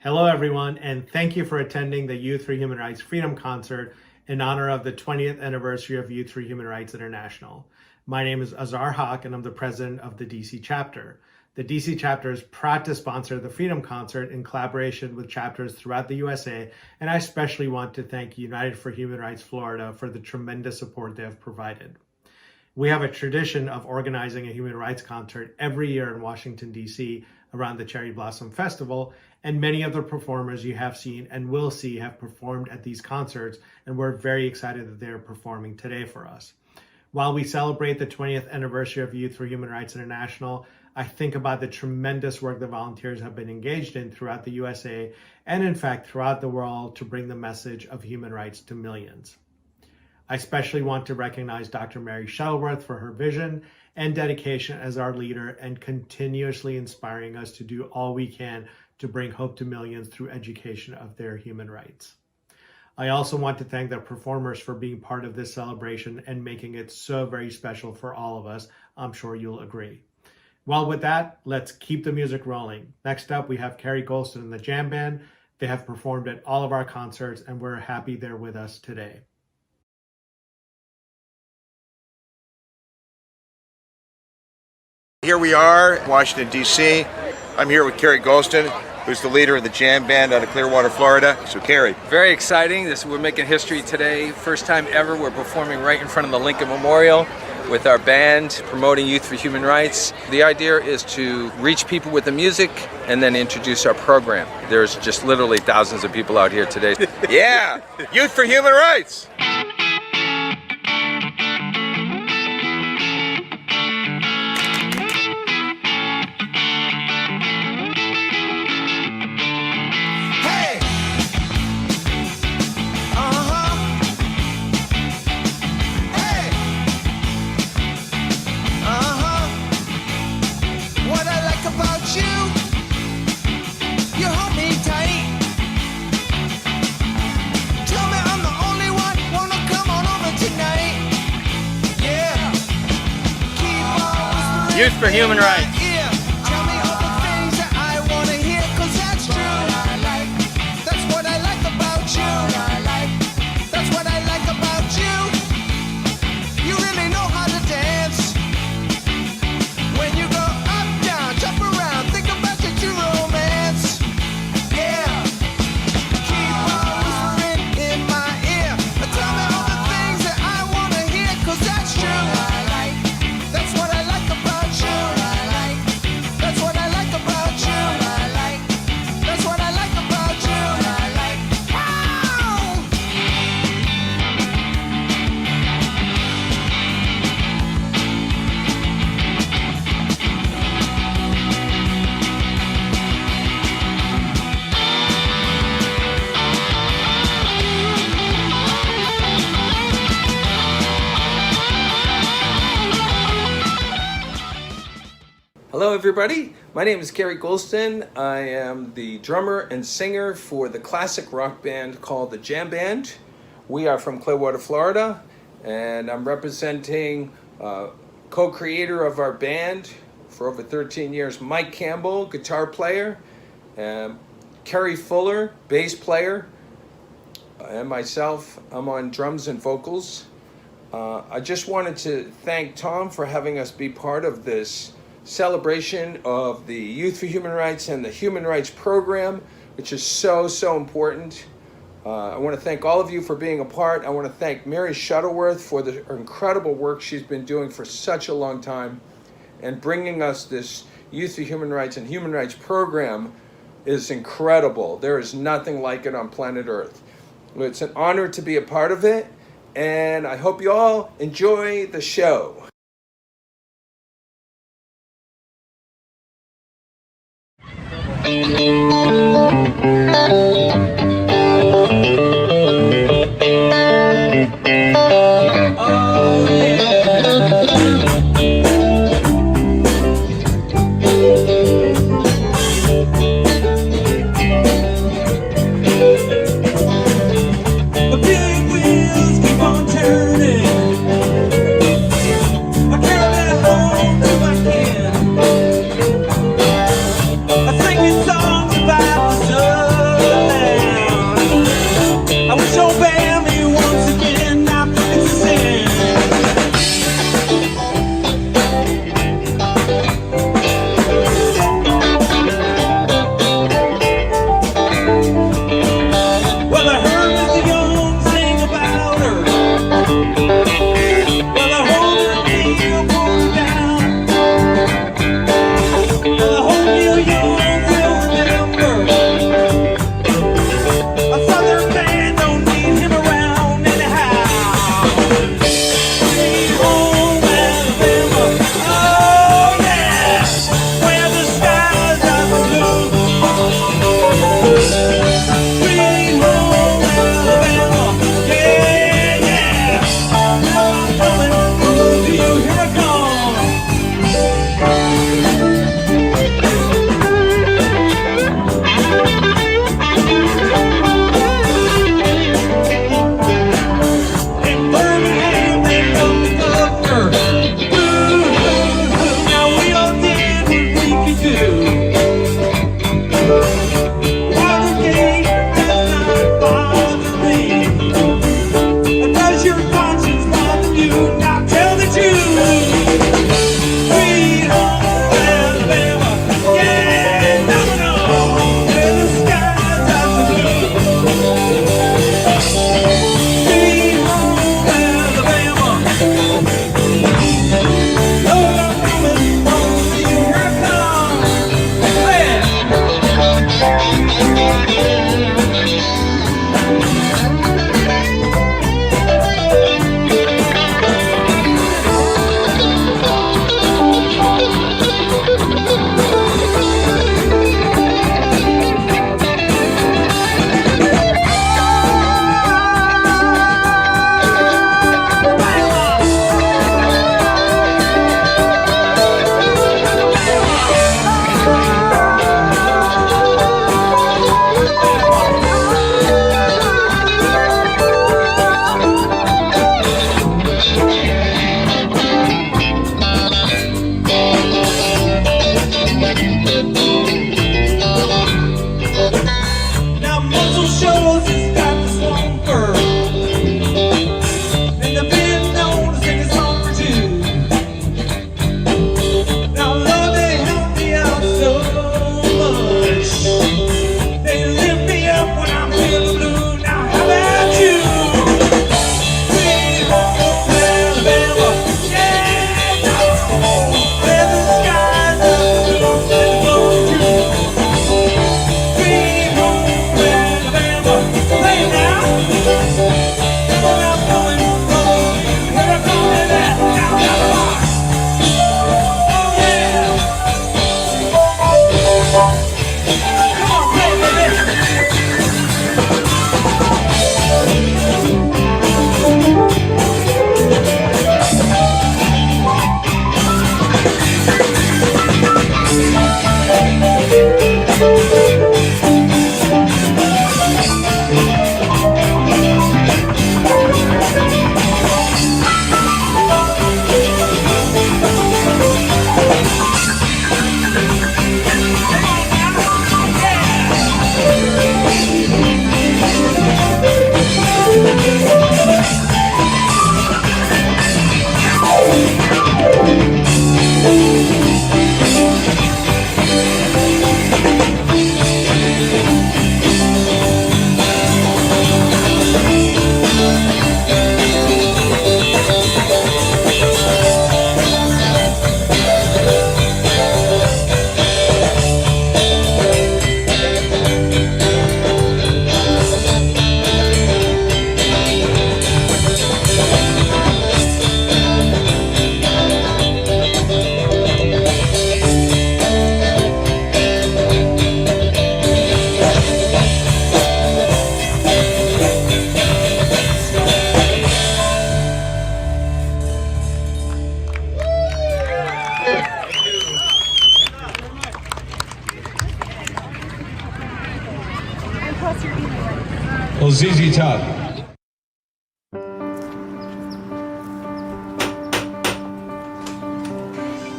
Speaker 3: Hello, everyone, and thank you for attending the Youth for Human Rights Freedom Concert in honor of the 20th anniversary of Youth for Human Rights International. My name is Azar Haq, and I'm the president of the DC chapter. The DC chapter is proud to sponsor the Freedom Concert in collaboration with chapters throughout the USA, and I especially want to thank United for Human Rights Florida for the tremendous support they have provided. We have a tradition of organizing a human rights concert every year in Washington, D.C. around the Cherry Blossom Festival, and many of the performers you have seen and will see have performed at these concerts, and we're very excited that they're performing today for us. While we celebrate the 20th anniversary of Youth for Human Rights International, I think about the tremendous work the volunteers have been engaged in throughout the USA and in fact throughout the world to bring the message of human rights to millions. I especially want to recognize Dr. Mary Shuttleworth for her vision and dedication as our leader and continuously inspiring us to do all we can to bring hope to millions through education of their human rights. I also want to thank the performers for being part of this celebration and making it so very special for all of us. I'm sure you'll agree. Well, with that, let's keep the music rolling. Next up, we have Carrie Golston and the Jam Band. They have performed at all of our concerts, and we're happy they're with us today.
Speaker 2: Here we are in Washington, D.C. I'm here with Carrie Golston, who's the leader of the Jam Band out of Clearwater, Florida. So Carrie.
Speaker 6: Very exciting. We're making history today. First time ever we're performing right in front of the Lincoln Memorial with our band promoting Youth for Human Rights. The idea is to reach people with the music and then introduce our program. There's just literally thousands of people out here today.
Speaker 2: Yeah, Youth for Human Rights.
Speaker 6: Youth for Human Rights. Hello everybody, my name is Carrie Golston. I am the drummer and singer for the classic rock band called the Jam Band. We are from Clearwater, Florida, and I'm representing co-creator of our band for over 13 years, Mike Campbell, guitar player, Kerry Fuller, bass player, and myself, I'm on drums and vocals. I just wanted to thank Tom for having us be part of this celebration of the Youth for Human Rights and the Human Rights Program, which is so important. I want to thank all of you for being a part. I want to thank Mary Shuttleworth for the incredible work she's been doing for such a long time, and bringing us this Youth for Human Rights and Human Rights Program is incredible. There is nothing like it on planet Earth. It's an honor to be a part of it, and I hope you all enjoy the show.
Speaker 18: Songs about
Speaker 4: ZZ Top.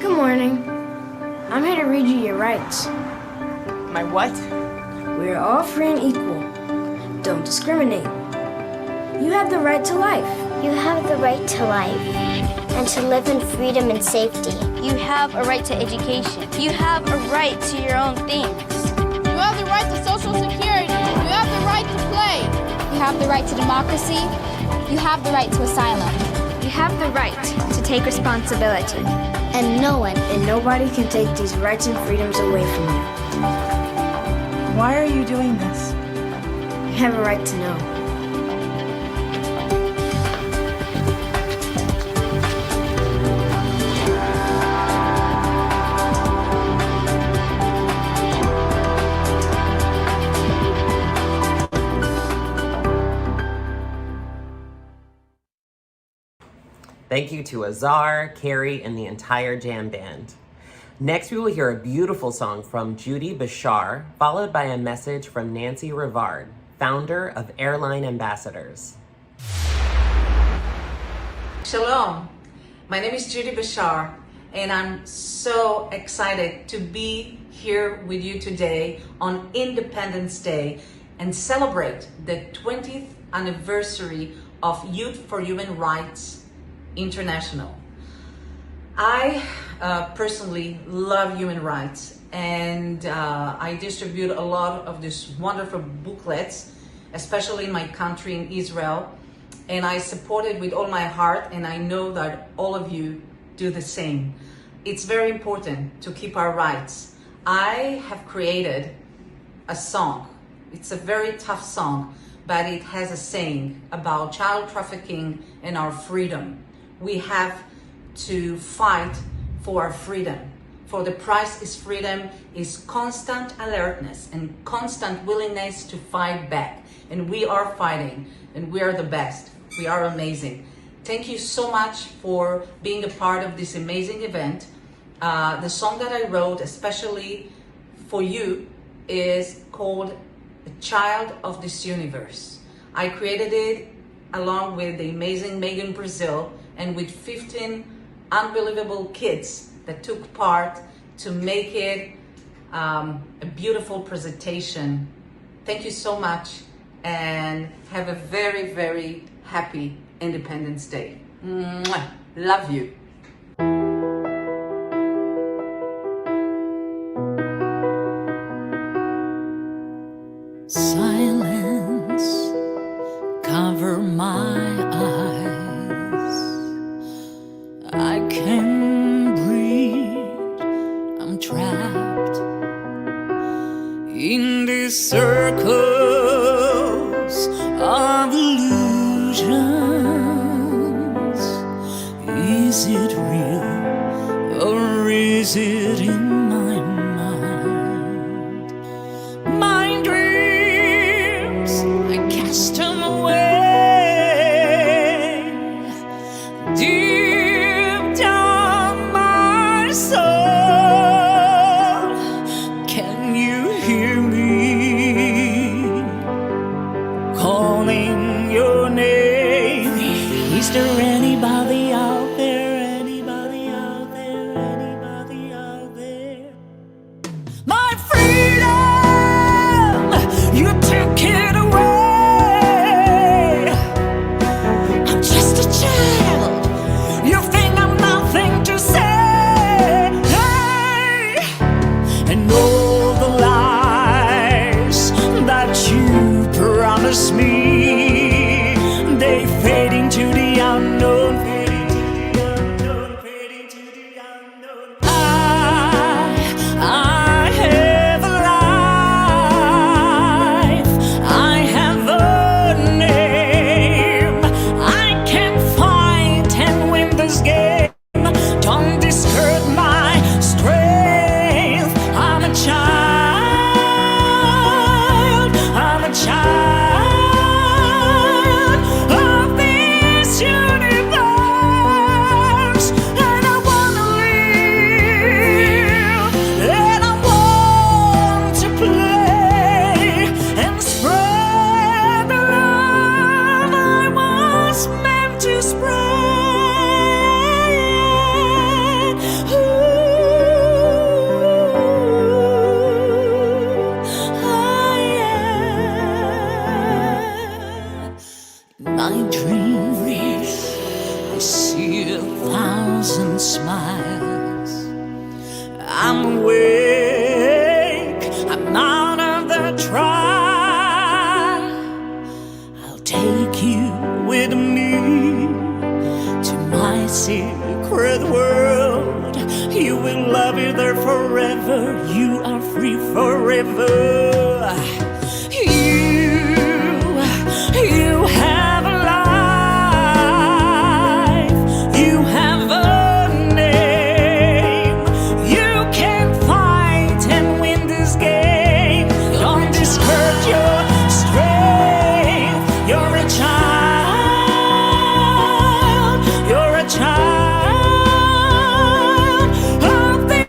Speaker 8: Good morning. I'm here to read you your rights.
Speaker 10: My what?
Speaker 8: We are all free and equal. Don't discriminate. You have the right to life.
Speaker 24: You have the right to life and to live in freedom and safety.
Speaker 25: You have a right to education. You have a right to your own things.
Speaker 26: You have the right to social security. You have the right to play.
Speaker 27: You have the right to democracy. You have the right to asylum.
Speaker 8: You have the right to take responsibility.
Speaker 24: And no one
Speaker 8: and nobody can take these rights and freedoms away from you.
Speaker 10: Why are you doing this?
Speaker 8: You have a right to know.
Speaker 1: Thank you to Azar, Carrie, and the entire jam band. Next, we will hear a beautiful song from Judy Bashar, followed by a message from Nancy Rivard, founder of Airline Ambassadors.
Speaker 28: Shalom, my name is Judy Bashar, and I'm so excited to be here with you today on Independence Day and celebrate the 20th anniversary of Youth for Human Rights International. I personally love human rights, and I distribute a lot of these wonderful booklets, especially in my country, in Israel, and I support it with all my heart, and I know that all of you do the same. It's very important to keep our rights. I have created a song. It's a very tough song, but it has a saying about child trafficking and our freedom. We have to fight for our freedom. For the price is freedom, is constant alertness and constant willingness to fight back. And we are fighting, and we are the best. We are amazing. Thank you so much for being a part of this amazing event. The song that I wrote, especially for you, is called "A Child of this Universe." I created it along with the amazing Megan Brazil and with 15 unbelievable kids that took part to make it a beautiful presentation. Thank you so much, and have a very, very happy Independence Day. Mwah. Love you.
Speaker 9: Silence cover my eyes. I can't breathe. I'm trapped in these circles of illusions. Is it real, or is it in my mind? My dreams, I cast them away. Deep down my soul, can you hear me calling your name? Is there anybody out there? Anybody out there? Anybody out there? I'm awake, I'm out of the trial. I'll take you with me to my secret world. You will love it there forever. You are free forever. You have a life. You have a name. You can fight and win this game. Don't discourage your strength. You're a child. You're a child of the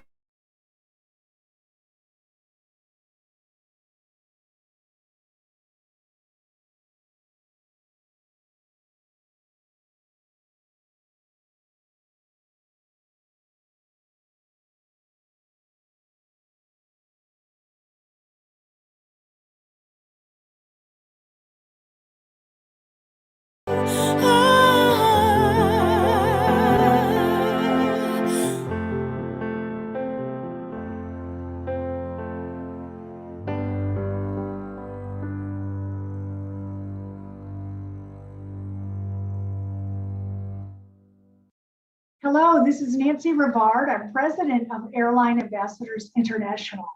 Speaker 4: Hello, this is Nancy Rivard. I'm president of Airline Ambassadors International.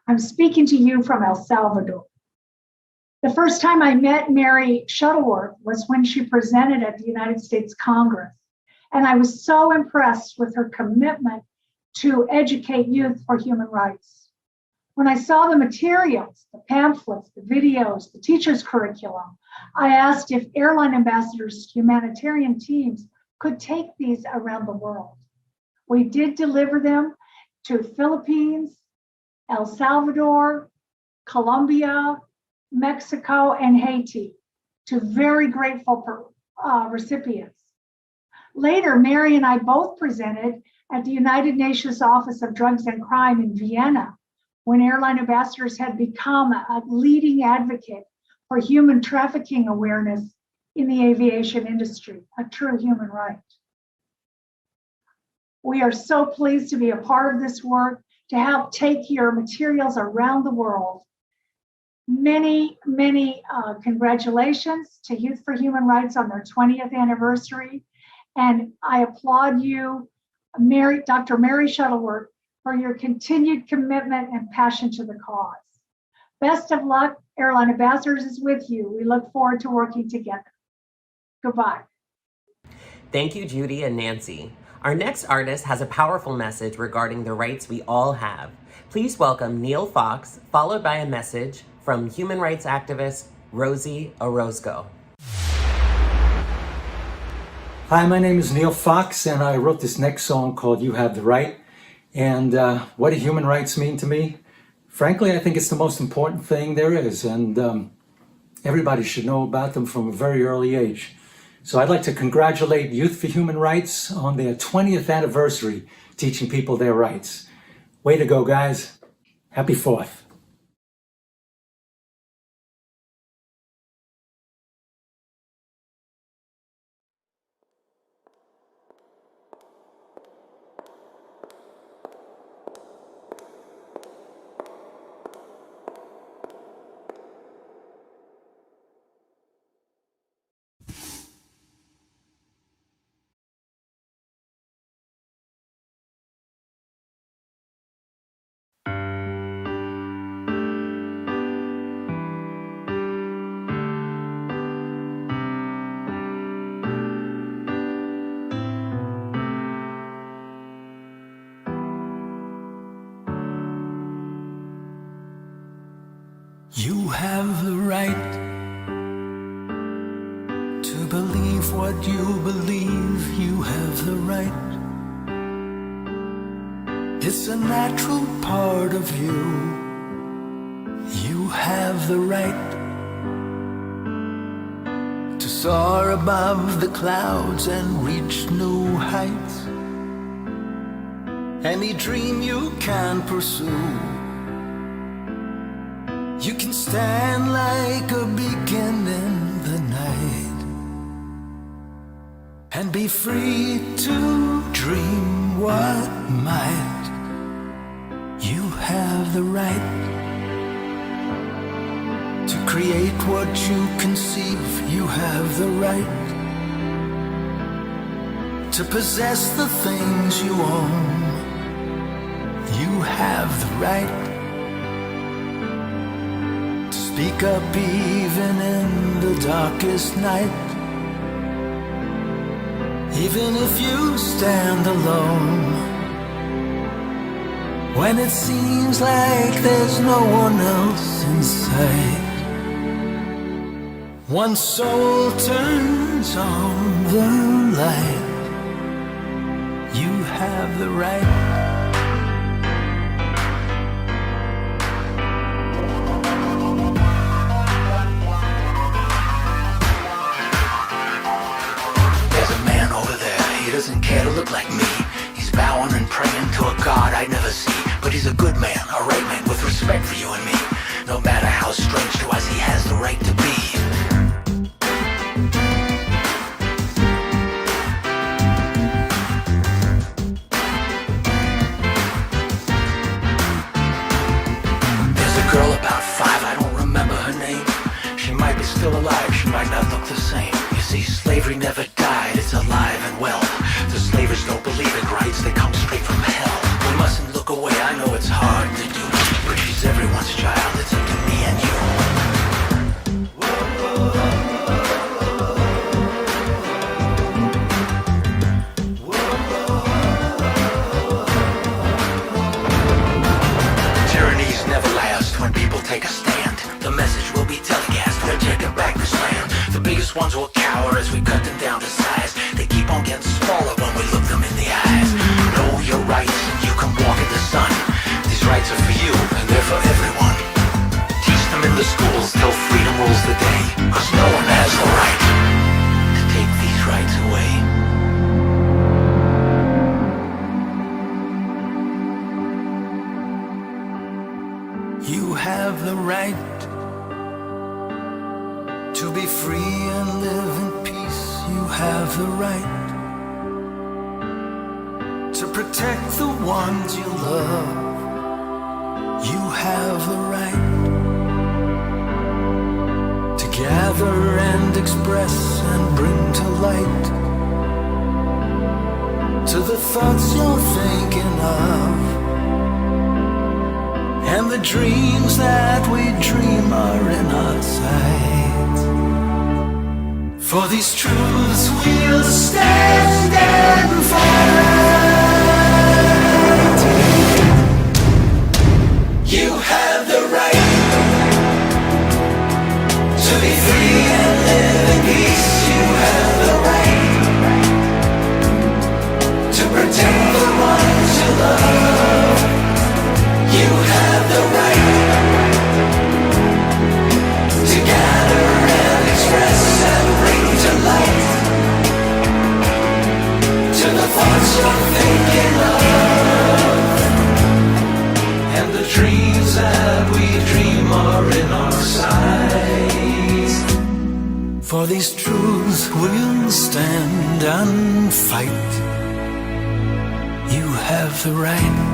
Speaker 4: I'm speaking to you from El Salvador. The first time I met Mary Shuttleworth was when she presented at the United States Congress. And I was so impressed with her commitment to educate youth for human rights. When I saw the materials, the pamphlets, the videos, the teacher's curriculum, I asked if Airline Ambassadors humanitarian teams could take these around the world. We did deliver them to Philippines, El Salvador, Colombia, Mexico, and Haiti, to very grateful recipients. Later, Mary and I both presented at the United Nations Office of Drugs and Crime in Vienna, when Airline Ambassadors had become a leading advocate for human trafficking awareness in the aviation industry, a true human right. We are so pleased to be a part of this work, to help take your materials around the world. Many, many congratulations to Youth for Human Rights on their 20th anniversary. And I applaud you, Dr. Mary Shuttleworth, for your continued commitment and passion to the cause. Best of luck. Airline Ambassadors is with you. We look forward to working together. Goodbye.
Speaker 1: Thank you, Judy and Nancy. Our next artist has a powerful message regarding the rights we all have. Please welcome Neil Fox, followed by a message from human rights activist Rosie Orozco.
Speaker 7: Hi, my name is Neil Fox, and I wrote this next song called You Have the Right. And what do human rights mean to me? Frankly, I think it's the most important thing there is, and everybody should know about them from a very early age. So I'd like to congratulate Youth for Human Rights on their 20th anniversary, teaching people their rights. Way to go, guys. Happy 4th.
Speaker 18: You have the right to believe what you believe. You have the right. It's a natural part of you. You have the right to soar above the clouds and reach new heights. Any dream you can pursue. You can stand like a beacon in the night and be free to dream what might. the right to create what you conceive. You have the right to possess the things you own. You have the right to speak up even in the darkest night. Even if you stand alone, when it seems like there's no one else in sight. One soul turns on the light. You have the right. He doesn't care to look like me. He's bowing and praying to a God I never see. But he's a good man, a right man with respect for you and me. No matter how strange to us, he has the right to be. There's a girl about 5, I don't remember her name. She might be still alive, she might not look the same. You see, slavery never died, it's alive and well. The slavers don't believe in rights, they come straight from hell. We mustn't look away, I know it's hard to do, but she's everyone's child, it's up to me and you. Tyrannies never last when people take a stand. The message will be telecast, we're taking back this land. The biggest ones will cower as we cut them down to size. They keep on getting smaller when we look them in the eyes. Know your rights and you can walk in the sun. These rights are for you and they're for everyone. Teach them in the schools till freedom rules the day. Cause no one has the right to take these rights away. You have the right to be free and live in peace. You have the right to protect the ones you love. You have the right to gather and express and bring to light to the thoughts you're thinking of. And the dreams that we dream are in our sight. For these truths we'll stand and fight. You have the right to be free and live in peace. You have the right to protect the ones you love. You have the right to gather and express and bring to light to the thoughts you're thinking of. And the dreams that we dream are in our sight. For these truths we'll stand and fight. You have the right.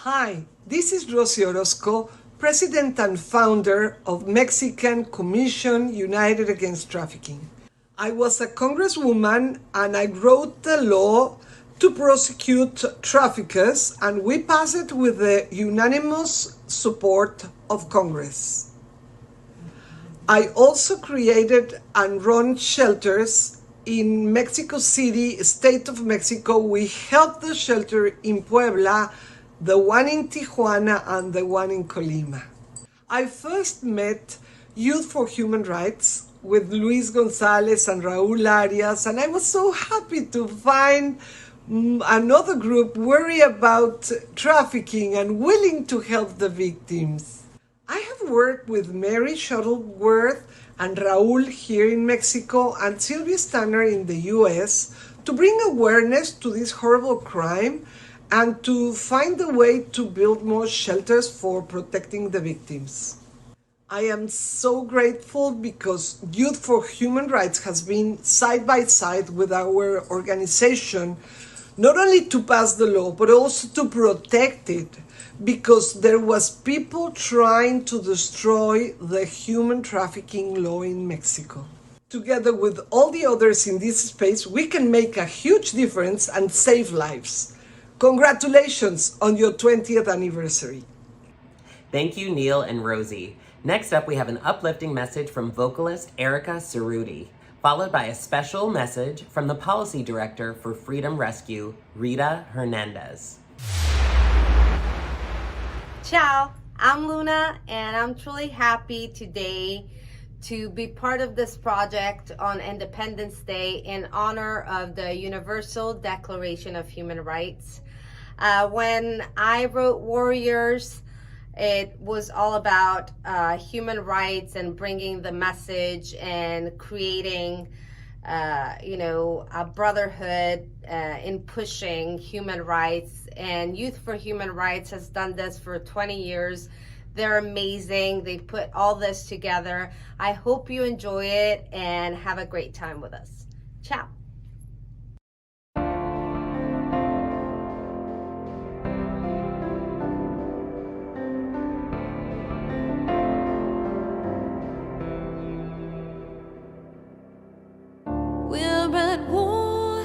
Speaker 11: Hi, this is Rosy Orozco, President and founder of Mexican Commission United Against Trafficking. I was a congresswoman and I wrote the law to prosecute traffickers, and we passed it with the unanimous support of Congress. I also created and run shelters in Mexico City, State of Mexico. We helped the shelter in Puebla, the one in Tijuana, and the one in Colima. I first met Youth for Human Rights with Luis Gonzalez and Raul Arias, and I was so happy to find Another group worry about trafficking and willing to help the victims. I have worked with Mary Shuttleworth and Raúl here in Mexico and Sylvia Stanner in the US to bring awareness to this horrible crime and to find a way to build more shelters for protecting the victims. I am so grateful because Youth for Human Rights has been side by side with our organization, not only to pass the law, but also to protect it, because there was people trying to destroy the human trafficking law in Mexico. Together with all the others in this space, we can make a huge difference and save lives. Congratulations on your 20th anniversary.
Speaker 1: Thank you, Neil and Rosie. Next up, we have an uplifting message from vocalist Erica Cerruti, followed by a special message from the Policy Director for Freedom Rescue, Rita Hernandez.
Speaker 12: Ciao, I'm Luna, and I'm truly happy today to be part of this project on Independence Day in honor of the Universal Declaration of Human Rights. When I wrote Warriors, it was all about human rights and bringing the message and creating, a brotherhood in pushing human rights. And Youth for Human Rights has done this for 20 years. They're amazing. They put all this together. I hope you enjoy it and have a great time with us. Ciao.
Speaker 9: We're at war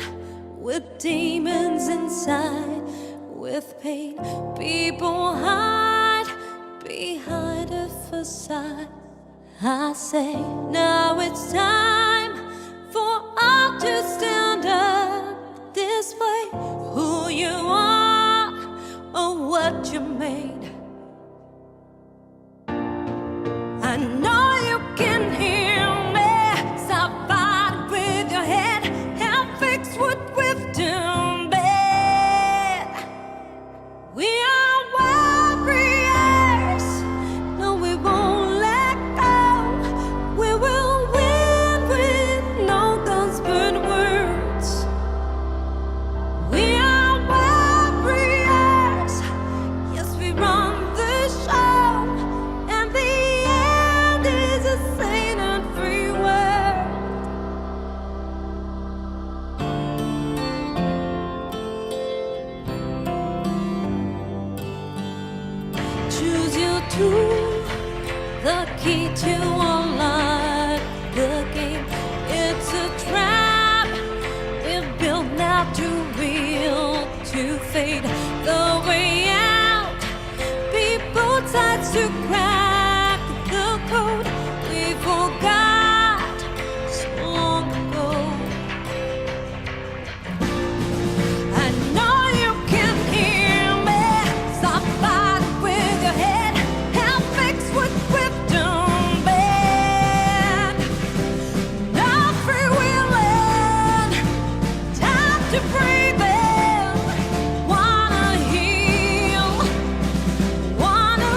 Speaker 9: with demons inside, with pain. People hide behind a facade. I say now it's time for all to stand up this way. Who you are or what you made, I know you can hear me. Stop fighting with your head and fix what we've done bad. We are warriors. No, we won't let go. We will win with no guns but words. We are warriors. Yes, we run the show, and the end is a sane and free world. Choose your tool, the key to unlock the game. It's a trap we've built now, too real to fade. The way out, people try to crack the code we forgot so long ago. I know you can hear me. Stop fighting with your head and fix what we've done bad. Not freewheeling, time to breathe in. Wanna heal, wanna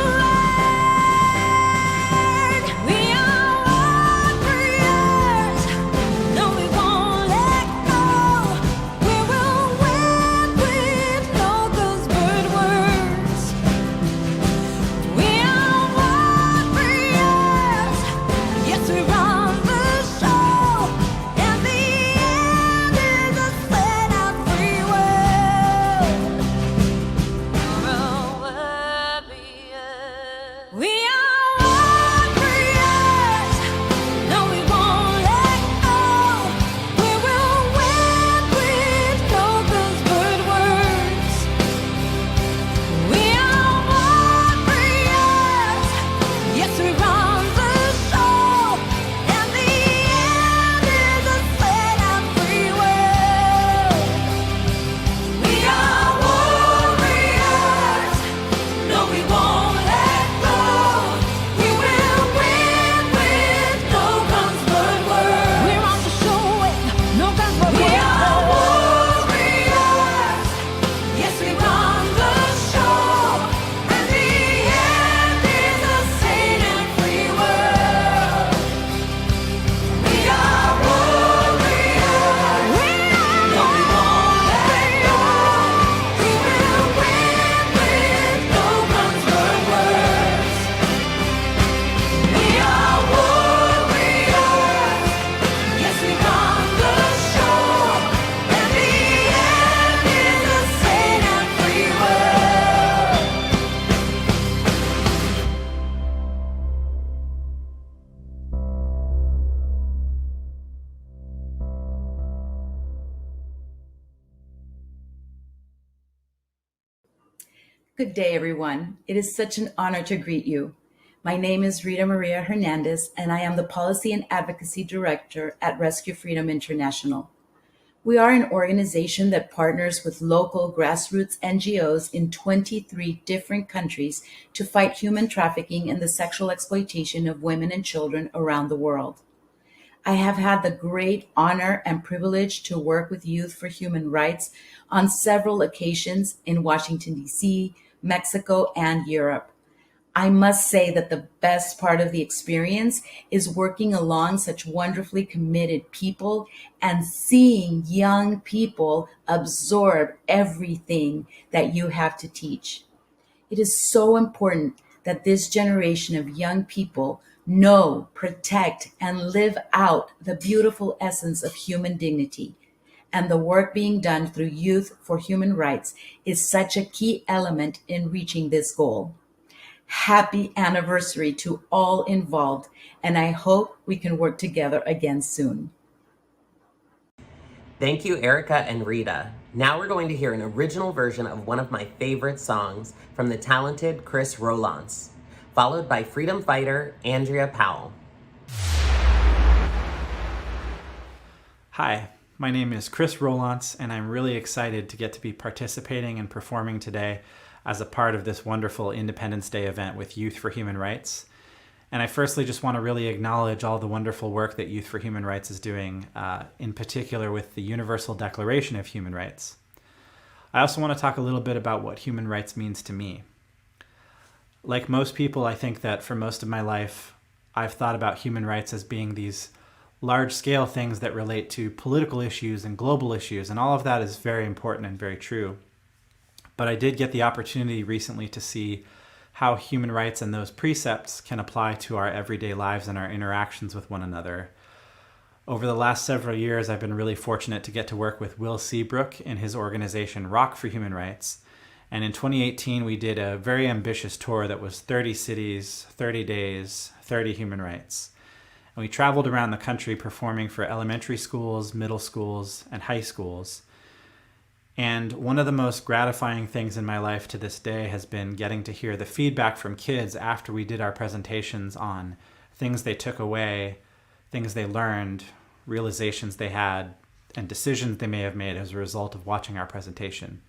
Speaker 13: Good day, everyone. It is such an honor to greet you. My name is Rita Maria Hernandez, and I am the Policy and Advocacy Director at Rescue Freedom International. We are an organization that partners with local grassroots NGOs in 23 different countries to fight human trafficking and the sexual exploitation of women and children around the world. I have had the great honor and privilege to work with Youth for Human Rights on several occasions in Washington, D.C., Mexico, and Europe. I must say that the best part of the experience is working along such wonderfully committed people and seeing young people absorb everything that you have to teach. It is so important that this generation of young people know, protect, and live out the beautiful essence of human dignity. And the work being done through Youth for Human Rights is such a key element in reaching this goal. Happy anniversary to all involved, and I hope we can work together again soon.
Speaker 1: Thank you, Erica and Rita. Now we're going to hear an original version of one of my favorite songs from the talented Chris Rowlance, followed by freedom fighter Andrea Powell.
Speaker 14: Hi, my name is Chris Rowlance, and I'm really excited to get to be participating and performing today as a part of this wonderful Independence Day event with Youth for Human Rights. And I firstly just want to really acknowledge all the wonderful work that Youth for Human Rights is doing, in particular with the Universal Declaration of Human Rights. I also want to talk a little bit about what human rights means to me. Like most people, I think that for most of my life, I've thought about human rights as being these large-scale things that relate to political issues and global issues, and all of that is very important and very true. But I did get the opportunity recently to see how human rights and those precepts can apply to our everyday lives and our interactions with one another. Over the last several years, I've been really fortunate to get to work with Will Seabrook and his organization Rock for Human Rights. And in 2018, we did a very ambitious tour that was 30 cities, 30 days, 30 human rights. And we traveled around the country performing for elementary schools, middle schools, and high schools. And one of the most gratifying things in my life to this day has been getting to hear the feedback from kids after we did our presentations on things they took away, things they learned, realizations they had, and decisions they may have made as a result of watching our presentation.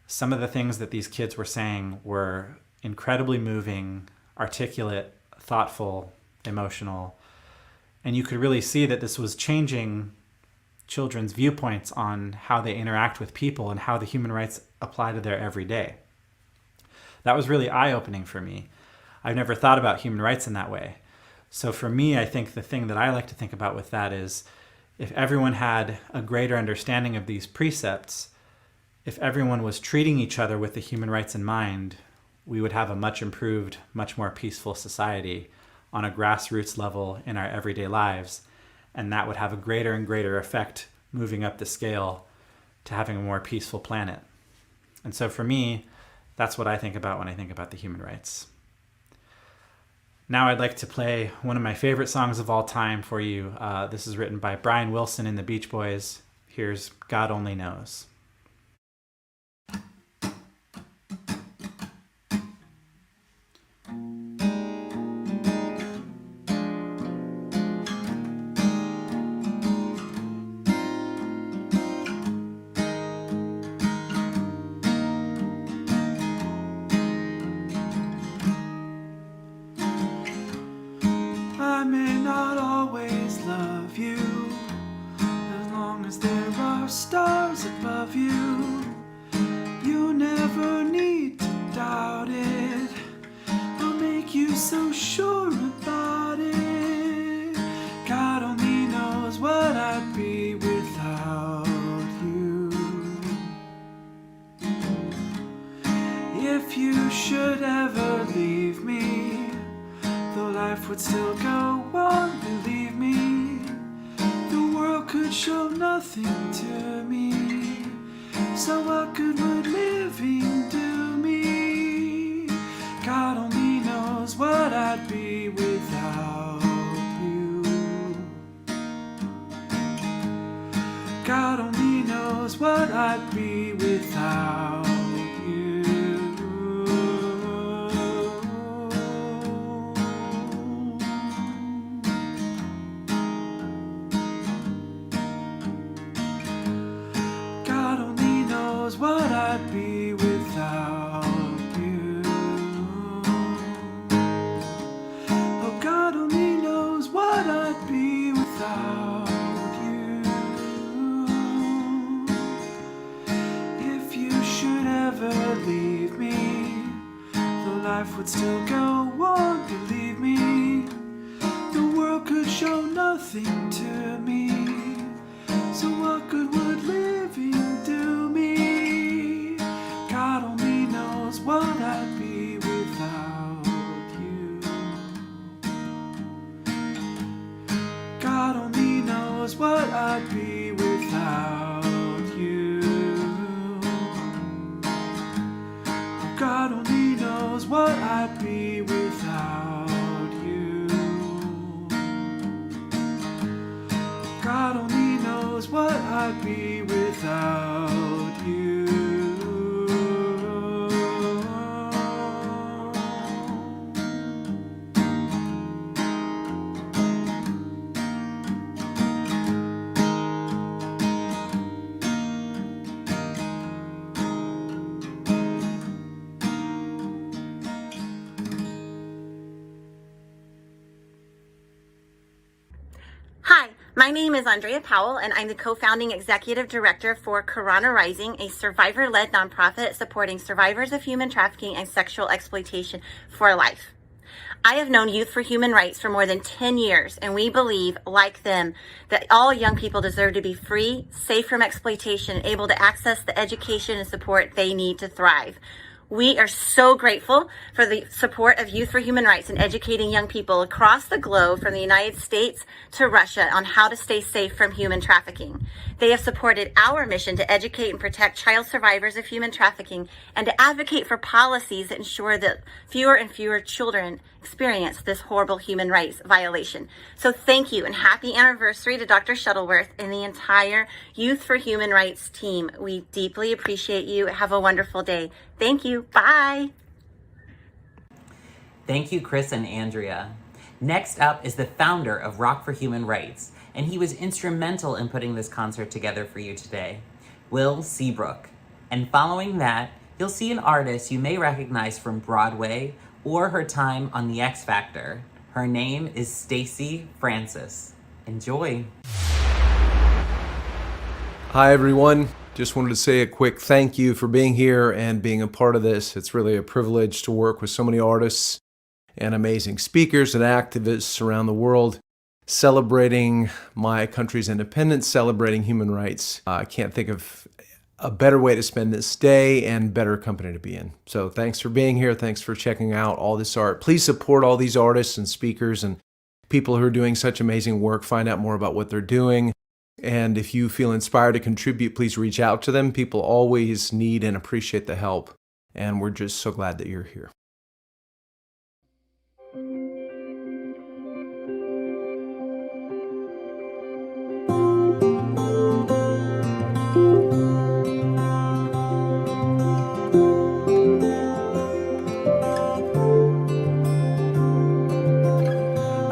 Speaker 14: Some of the things that these kids were saying were incredibly moving, articulate, thoughtful, emotional, and you could really see that this was changing children's viewpoints on how they interact with people and how the human rights apply to their everyday. That was really eye-opening for me. I've never thought about human rights in that way. So for me, I think the thing that I like to think about with that is if everyone had a greater understanding of these precepts, if everyone was treating each other with the human rights in mind, we would have a much improved, much more peaceful society on a grassroots level in our everyday lives. And that would have a greater and greater effect moving up the scale to having a more peaceful planet. And so for me, that's what I think about when I think about the human rights. Now I'd like to play one of my favorite songs of all time for you. This is written by Brian Wilson and the Beach Boys. Here's God Only Knows.
Speaker 18: I may not always love you, as long as there are stars above you. You never need to doubt it, I'll make you so sure about it. God only knows what I'd be without you. If you should ever leave me, though life would still go on, believe me, the world could show nothing to me, so what good would living do me? God only knows what I'd be without you. God only knows what I'd be without you. life would still go on, believe me. The world could show nothing to me. So what good would living do me? God only knows what I'd be without you. God only knows what I'd be without you. God only knows what I'd be without you. God only knows what I'd be without you.
Speaker 5: Hi, my name is Andrea Powell, and I'm the co-founding executive director for Karana Rising, a survivor-led nonprofit supporting survivors of human trafficking and sexual exploitation for life. I have known Youth for Human Rights for more than 10 years, and we believe, like them, that all young people deserve to be free, safe from exploitation, and able to access the education and support they need to thrive. We are so grateful for the support of Youth for Human Rights in educating young people across the globe, from the United States to Russia, on how to stay safe from human trafficking. They have supported our mission to educate and protect child survivors of human trafficking and to advocate for policies that ensure that fewer and fewer children experience this horrible human rights violation. So thank you, and happy anniversary to Dr. Shuttleworth and the entire Youth for Human Rights team. We deeply appreciate you. Have a wonderful day. Thank you. Bye.
Speaker 1: Thank you, Chris and Andrea. Next up is the founder of Rock for Human Rights, and he was instrumental in putting this concert together for you today, Will Seabrook. And following that, you'll see an artist you may recognize from Broadway or her time on The X Factor. Her name is Stacey Francis. Enjoy.
Speaker 15: Hi, everyone. Just wanted to say a quick thank you for being here and being a part of this. It's really a privilege to work with so many artists and amazing speakers and activists around the world, celebrating my country's independence, celebrating human rights. I can't think of a better way to spend this day and better company to be in. So thanks for being here. Thanks for checking out all this art. Please support all these artists and speakers and people who are doing such amazing work. Find out more about what they're doing. And if you feel inspired to contribute, please reach out to them. People always need and appreciate the help. And we're just so glad that you're here.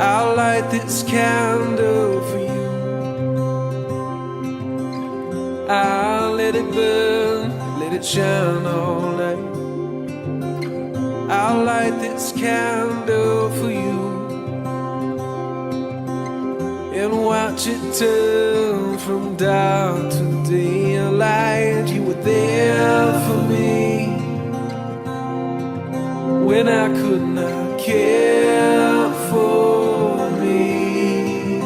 Speaker 18: I'll light this candle for you. I'll let it burn, let it shine all night. I'll light this candle for you and watch it turn from dark to daylight. You were there for me when I could not care for me.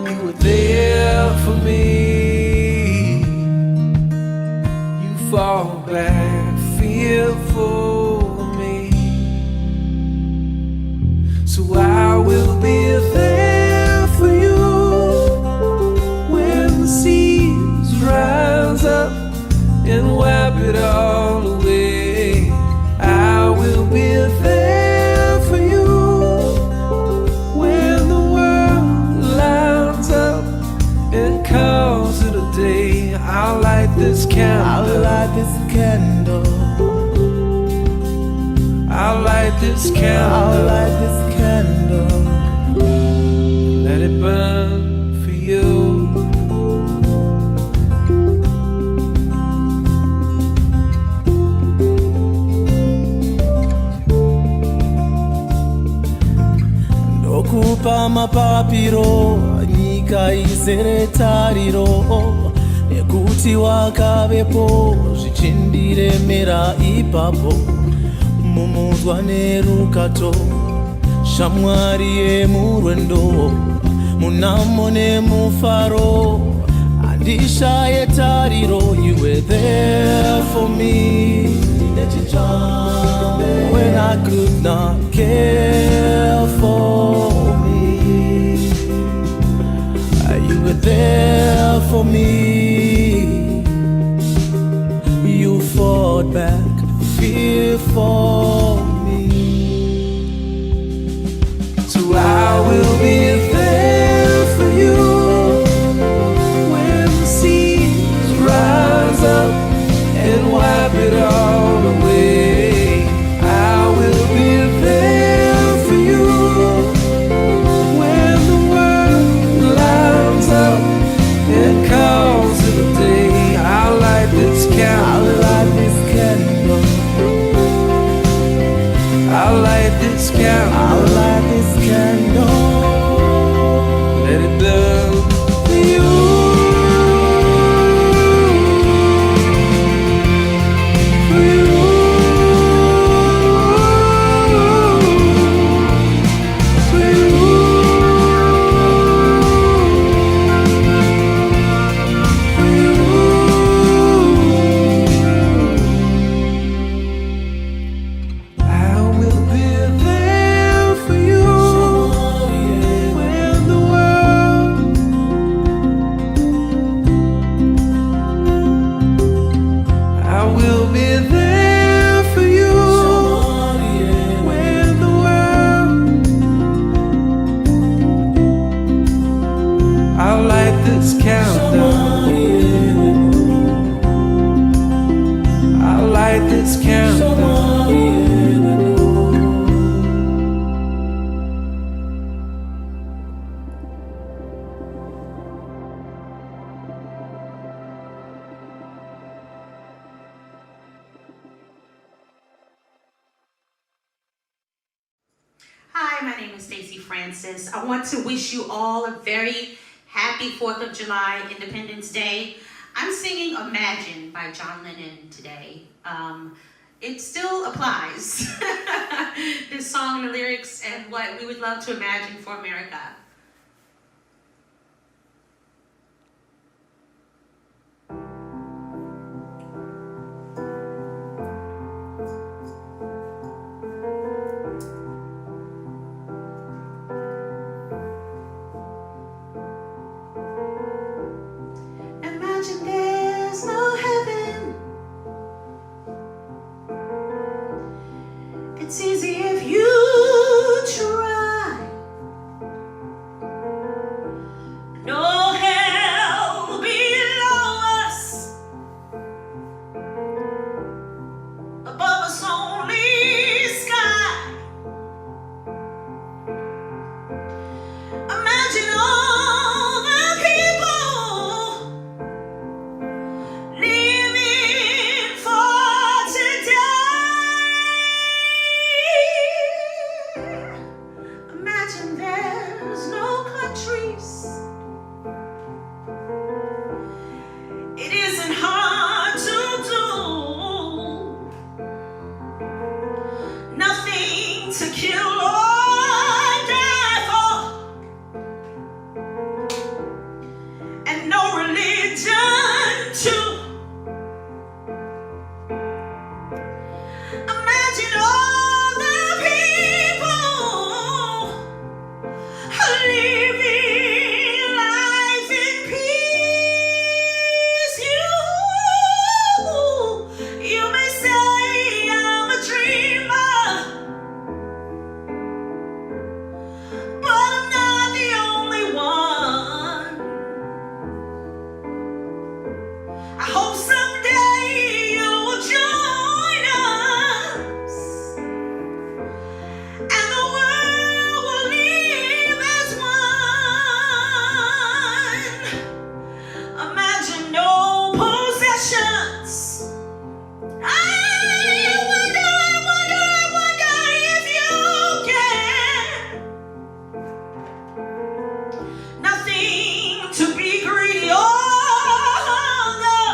Speaker 18: You were there for me. You fall back, fear for me. So I will be there for you when the seas rise up and wipe it all away. I will be there for you when the world lines up and calls it a day. I'll light this candle. I'll light this candle. I'll light this candle. I'll light this candle. Let it burn for you.
Speaker 16: Ndokupa mapapiro nyika izere tariro nekuti wakavepo zvichindiremera ipapo mumuzwa nerukato shamwari yemurwendo munamo nemufaro andishaye tariro. You were there for me when I could not care for me. You were there for me. You fought back fear for me. So I will be there for you when the seas rise up and wipe it all away. I will be there for you when the world lines up and calls it a day. I'll light this candle. I'll light this candle. I'll light this candle. Let it burn for you. For you. For you. For you. I will be there for you when the world. I will be there for you when the world. I'll light this countdown. I'll light this countdown.
Speaker 2: Hi, my name is Stacey Francis. I want to wish you all a very happy 4th of July Independence Day. I'm singing Imagine by John Lennon today. It still applies, this song, the lyrics, and what we would love to imagine for America. Imagine there's no heaven. It's easy if you try. No hell below us, above us only sky. Imagine all the people living for today. Imagine there's no countries. It isn't hard to do. Nothing to kill or die for, and no religion too. Imagine all the people living life in peace. You may say I'm a dreamer, but I'm not the only one. I hope someday you'll join us, and the world will live as one. Imagine no possessions. I wonder if you can. Nothing to be greedy or hunger.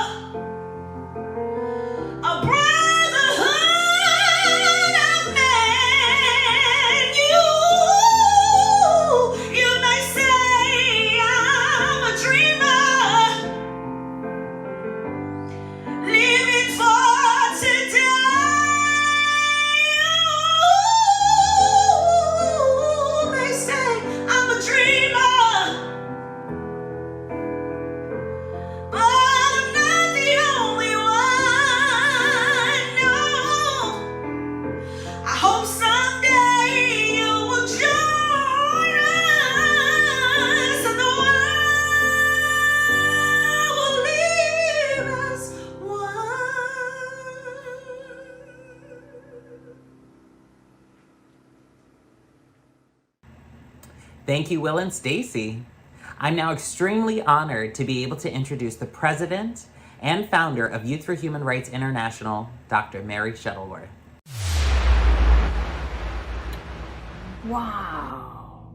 Speaker 1: Thank you, Will and Stacy. I'm now extremely honored to be able to introduce the president and founder of Youth for Human Rights International, Dr. Mary Shuttleworth.
Speaker 3: Wow,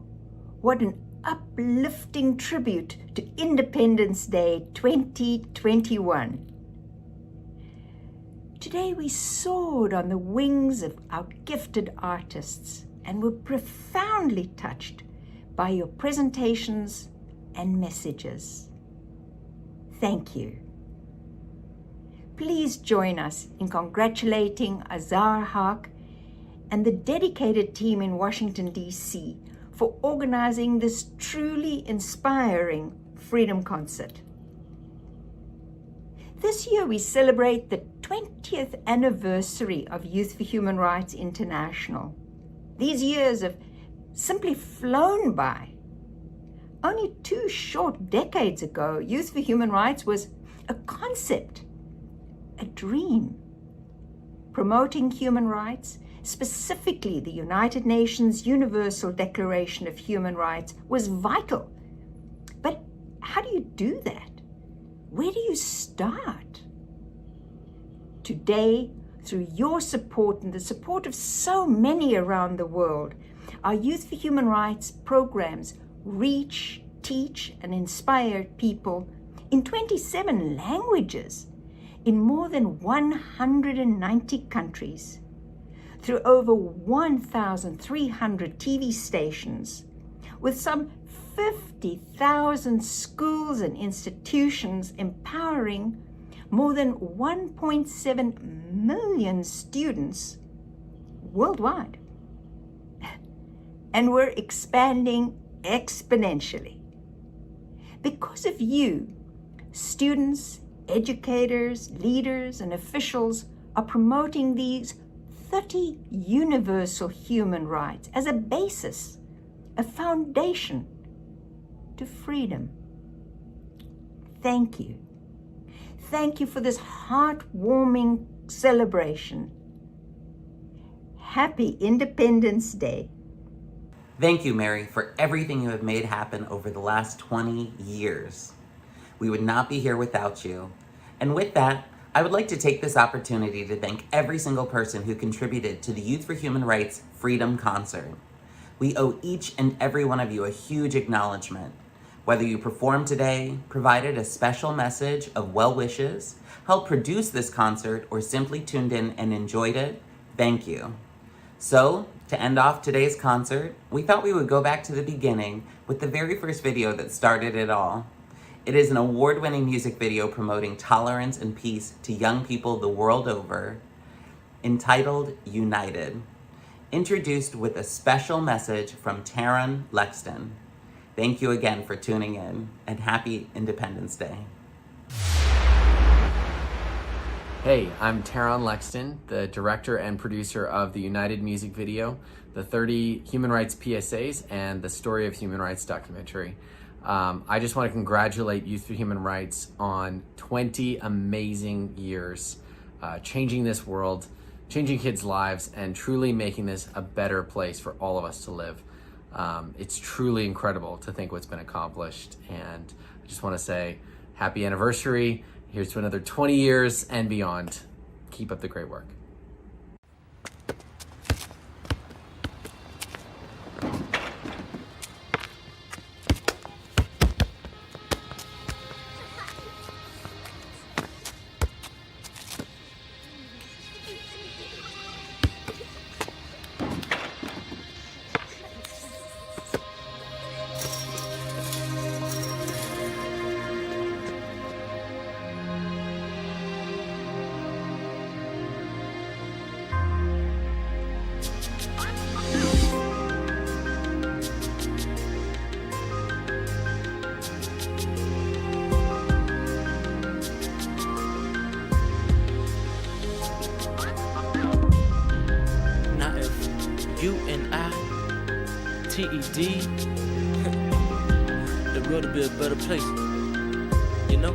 Speaker 3: what an uplifting tribute to Independence Day 2021. Today we soared on the wings of our gifted artists and were profoundly touched by your presentations and messages. Thank you. Please join us in congratulating Azar Haq and the dedicated team in Washington, D.C. for organizing this truly inspiring Freedom Concert. This year we celebrate the 20th anniversary of Youth for Human Rights International. These years have simply flown by. Only 2 short decades ago, Youth for Human Rights was a concept, a dream. Promoting human rights, specifically the United Nations Universal Declaration of Human Rights, was vital. But how do you do that? Where do you start? Today, through your support and the support of so many around the world, our Youth for Human Rights programs reach, teach, and inspire people in 27 languages in more than 190 countries, through over 1,300 TV stations, with some 50,000 schools and institutions empowering more than 1.7 million students worldwide. And we're expanding exponentially. Because of you, students, educators, leaders, and officials are promoting these 30 universal human rights as a basis, a foundation to freedom. Thank you. Thank you for this heartwarming celebration. Happy Independence Day.
Speaker 1: Thank you, Mary, for everything you have made happen over the last 20 years. We would not be here without you. And with that, I would like to take this opportunity to thank every single person who contributed to the Youth for Human Rights Freedom Concert. We owe each and every one of you a huge acknowledgement. Whether you performed today, provided a special message of well wishes, helped produce this concert, or simply tuned in and enjoyed it, thank you. So, to end off today's concert, we thought we would go back to the beginning with the very first video that started it all. It is an award-winning music video promoting tolerance and peace to young people the world over, entitled United, introduced with a special message from Taron Lexton. Thank you again for tuning in, and happy Independence Day.
Speaker 6: Hey, I'm Taron Lexton, the director and producer of the United music video, the 30 Human Rights PSAs, and the Story of Human Rights documentary. I just want to congratulate Youth for Human Rights on 20 amazing years, changing this world, changing kids' lives, and truly making this a better place for all of us to live. It's truly incredible to think what's been accomplished, and I just want to say happy anniversary. Here's to another 20 years and beyond. Keep up the great work.
Speaker 17: TED, the world will be a better place, you know?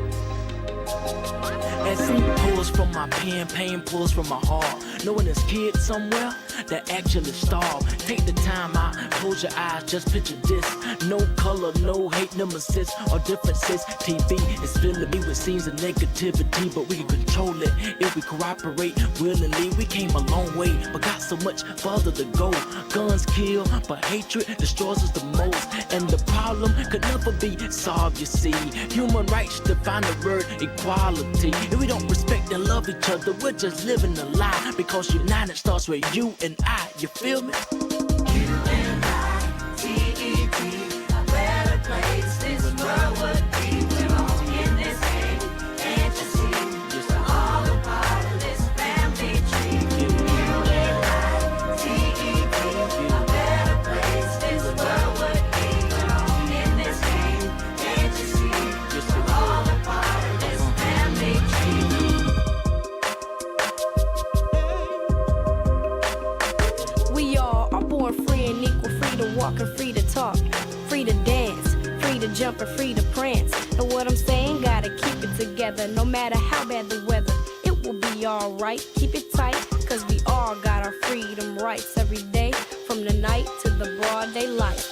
Speaker 17: As ink pulls from my pen, pain pulls from my heart. Knowing this kid somewhere that actually starve. Take the time out, close your eyes, just picture this. No color, no hate, nemesis or differences. TV is filling me with scenes of negativity, but we can control it if we cooperate willingly. We came a long way, but got so much further to go. Guns kill, but hatred destroys us the most. And the problem could never be solved, you see. Human rights define the word equality. If we don't respect and love each other, we're just living a lie. Because united starts with you and I, you feel me?
Speaker 8: Walk and free to talk, free to dance, free to jump and free to prance. Know what I'm saying? Gotta keep it together, no matter how bad the weather. It will be alright, keep it tight, cause we all got our freedom rights every day, from the night to the broad daylight.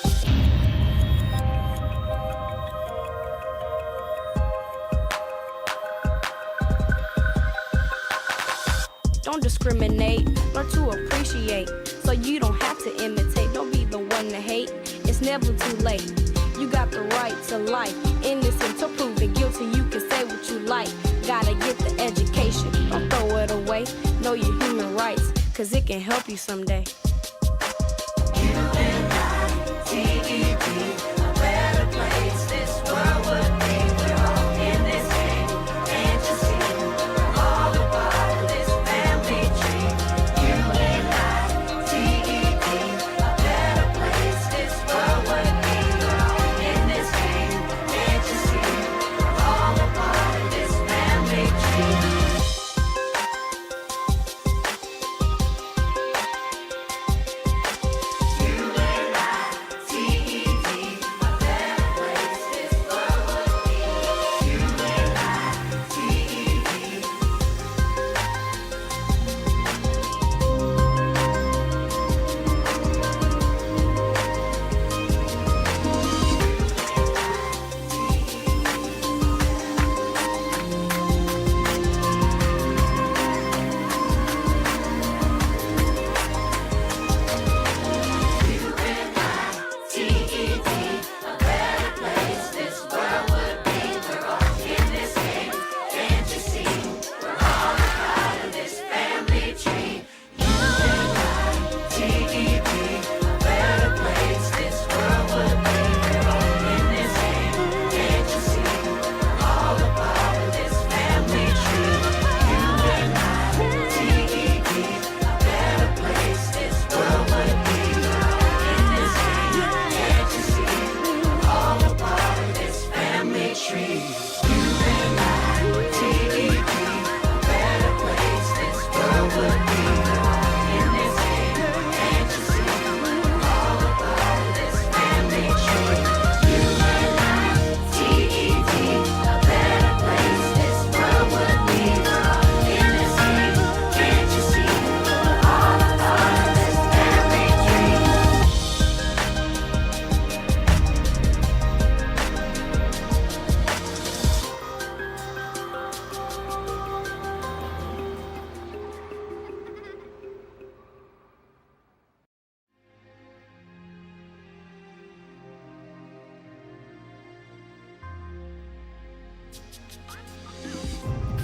Speaker 8: Don't discriminate, learn to appreciate, so you don't have to imitate. Don't be the one to hate, it's never too late. You got the right to life, innocent to proven guilty. You can say what you like, gotta get the education. Don't throw it away, know your human rights, cause it can help you someday.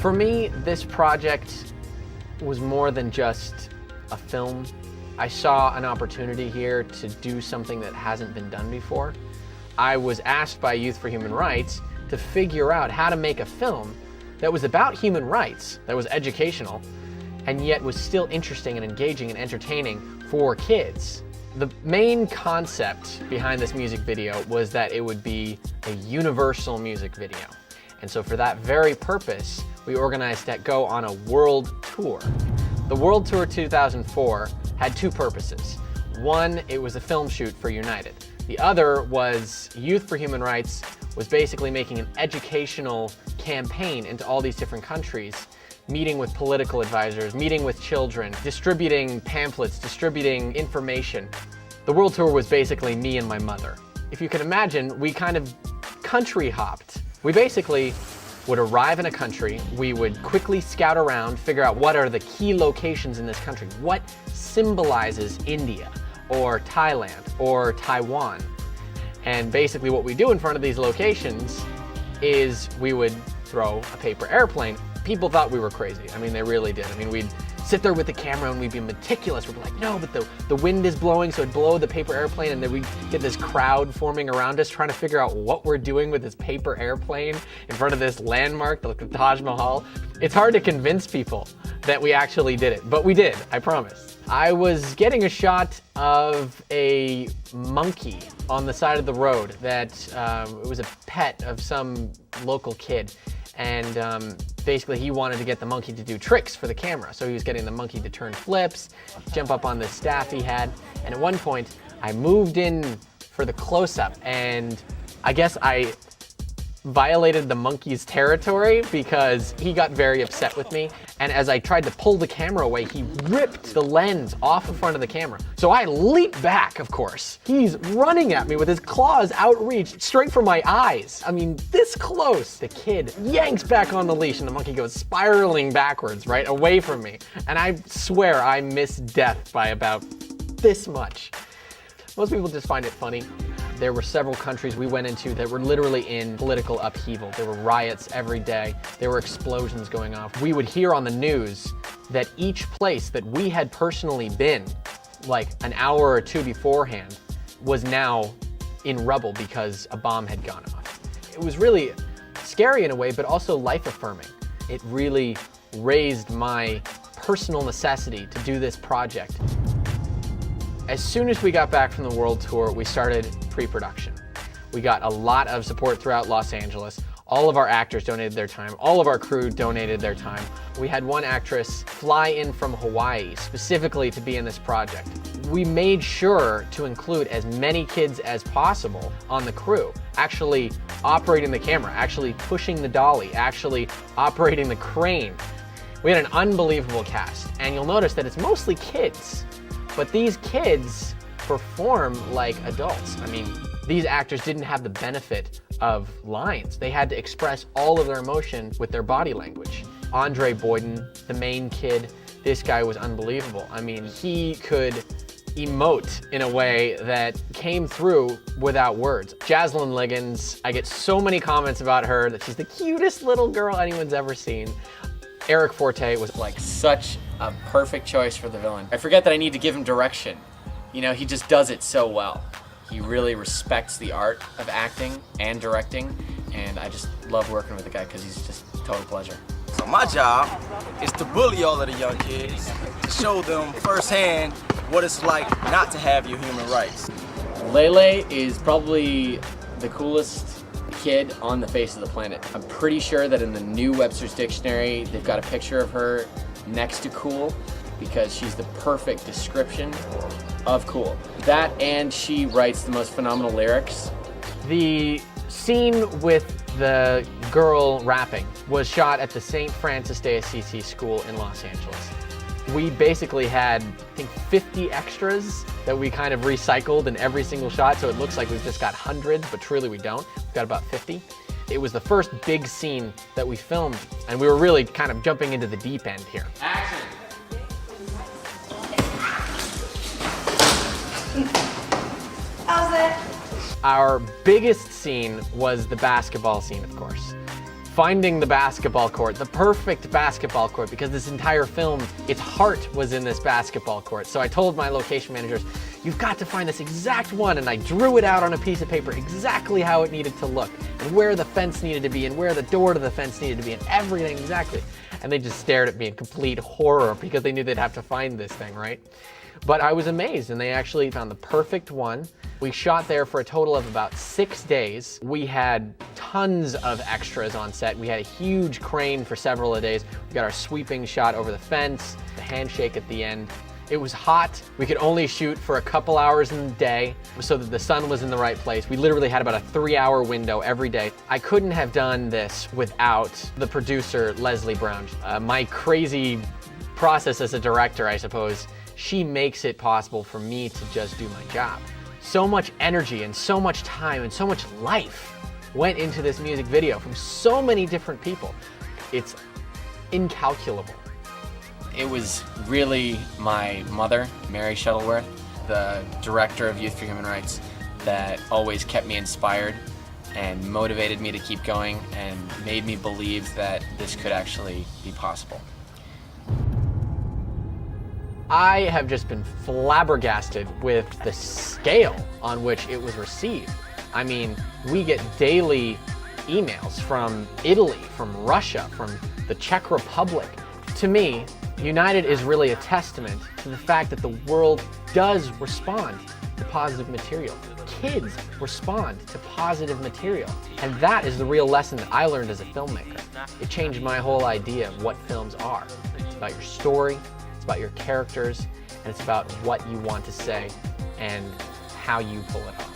Speaker 6: For me, this project was more than just a film. I saw an opportunity here to do something that hasn't been done before. I was asked by Youth for Human Rights to figure out how to make a film that was about human rights, that was educational, and yet was still interesting and engaging and entertaining for kids. The main concept behind this music video was that it would be a universal music video. And so for that very purpose, we organized to go on a world tour. The World Tour 2004 had two purposes. One, it was a film shoot for United. The other was Youth for Human Rights was basically making an educational campaign into all these different countries meeting with political advisors, meeting with children, distributing pamphlets, distributing information. The world tour was basically me and my mother. If you can imagine, we kind of country hopped. We basically would arrive in a country, we would quickly scout around, figure out what are the key locations in this country, what symbolizes India or Thailand or Taiwan. And basically what we do in front of these locations is we would throw a paper airplane. People thought we were crazy. I mean, they really did. I mean, we'd sit there with the camera and we'd be meticulous. We'd be like, no, but the wind is blowing, so it'd blow the paper airplane, and then we'd get this crowd forming around us trying to figure out what we're doing with this paper airplane in front of this landmark, like the Taj Mahal. It's hard to convince people that we actually did it, but we did, I promise. I was getting a shot of a monkey on the side of the road that it was a pet of some local kid. And basically he wanted to get the monkey to do tricks for the camera. So he was getting the monkey to turn flips, jump up on this staff he had. And at one point I moved in for the close-up, and I guess I violated the monkey's territory because he got very upset with me. And as I tried to pull the camera away, he ripped the lens off in front of the camera. So I leaped back, of course. He's running at me with his claws outreached straight for my eyes. I mean, this close. The kid yanks back on the leash and the monkey goes spiraling backwards, right, away from me. And I swear I missed death by about this much. Most people just find it funny. There were several countries we went into that were literally in political upheaval. There were riots every day. There were explosions going off. We would hear on the news that each place that we had personally been, like an hour or two beforehand, was now in rubble because a bomb had gone off. It was really scary in a way, but also life-affirming. It really raised my personal necessity to do this project. As soon as we got back from the world tour, we started pre-production. We got a lot of support throughout Los Angeles. All of our actors donated their time. All of our crew donated their time. We had one actress fly in from Hawaii specifically to be in this project. We made sure to include as many kids as possible on the crew, actually operating the camera, actually pushing the dolly, actually operating the crane. We had an unbelievable cast, and you'll notice that it's mostly kids. But these kids perform like adults. I mean, these actors didn't have the benefit of lines. They had to express all of their emotion with their body language. Andre Boyden, the main kid, this guy was unbelievable. I mean, he could emote in a way that came through without words. Jaslyn Liggins, I get so many comments about her that she's the cutest little girl anyone's ever seen. Eric Forte was like such a perfect choice for the villain. I forget that I need to give him direction. You know, he just does it so well. He really respects the art of acting and directing, and I just love working with the guy because he's just a total pleasure.
Speaker 19: So my job is to bully all of the young kids, to show them firsthand what it's like not to have your human rights.
Speaker 6: Lele is probably the coolest kid on the face of the planet. I'm pretty sure that in the new Webster's Dictionary, they've got a picture of her next to cool because she's the perfect description of cool. That, and she writes the most phenomenal lyrics. The scene with the girl rapping was shot at the St. Francis de Assisi School in Los Angeles. We basically had, I think, 50 extras that we kind of recycled in every single shot, so it looks like we've just got hundreds, but truly we don't. We've got about 50. It was the first big scene that we filmed, and we were really kind of jumping into the deep end here. Action!
Speaker 12: How's it?
Speaker 6: Our biggest scene was the basketball scene, of course. Finding the basketball court, the perfect basketball court, because this entire film, its heart was in this basketball court. So I told my location managers, you've got to find this exact one, and I drew it out on a piece of paper exactly how it needed to look, and where the fence needed to be, and where the door to the fence needed to be, and everything exactly. And they just stared at me in complete horror because they knew they'd have to find this thing, right? But I was amazed, and they actually found the perfect one. We shot there for a total of about 6 days. We had tons of extras on set. We had a huge crane for several days. We got our sweeping shot over the fence, the handshake at the end. It was hot. We could only shoot for a couple hours in the day so that the sun was in the right place. We literally had about a 3-hour window every day. I couldn't have done this without the producer, Leslie Brown. My crazy process as a director, I suppose, she makes it possible for me to just do my job. So much energy and so much time and so much life went into this music video from so many different people. It's incalculable.
Speaker 20: It was really my mother, Mary Shuttleworth, the director of Youth for Human Rights, that always kept me inspired and motivated me to keep going and made me believe that this could actually be possible.
Speaker 6: I have just been flabbergasted with the scale on which it was received. I mean, we get daily emails from Italy, from Russia, from the Czech Republic. To me, United is really a testament to the fact that the world does respond to positive material. Kids respond to positive material. And that is the real lesson that I learned as a filmmaker. It changed my whole idea of what films are. It's about your story, it's about your characters, and it's about what you want to say and how you pull it off.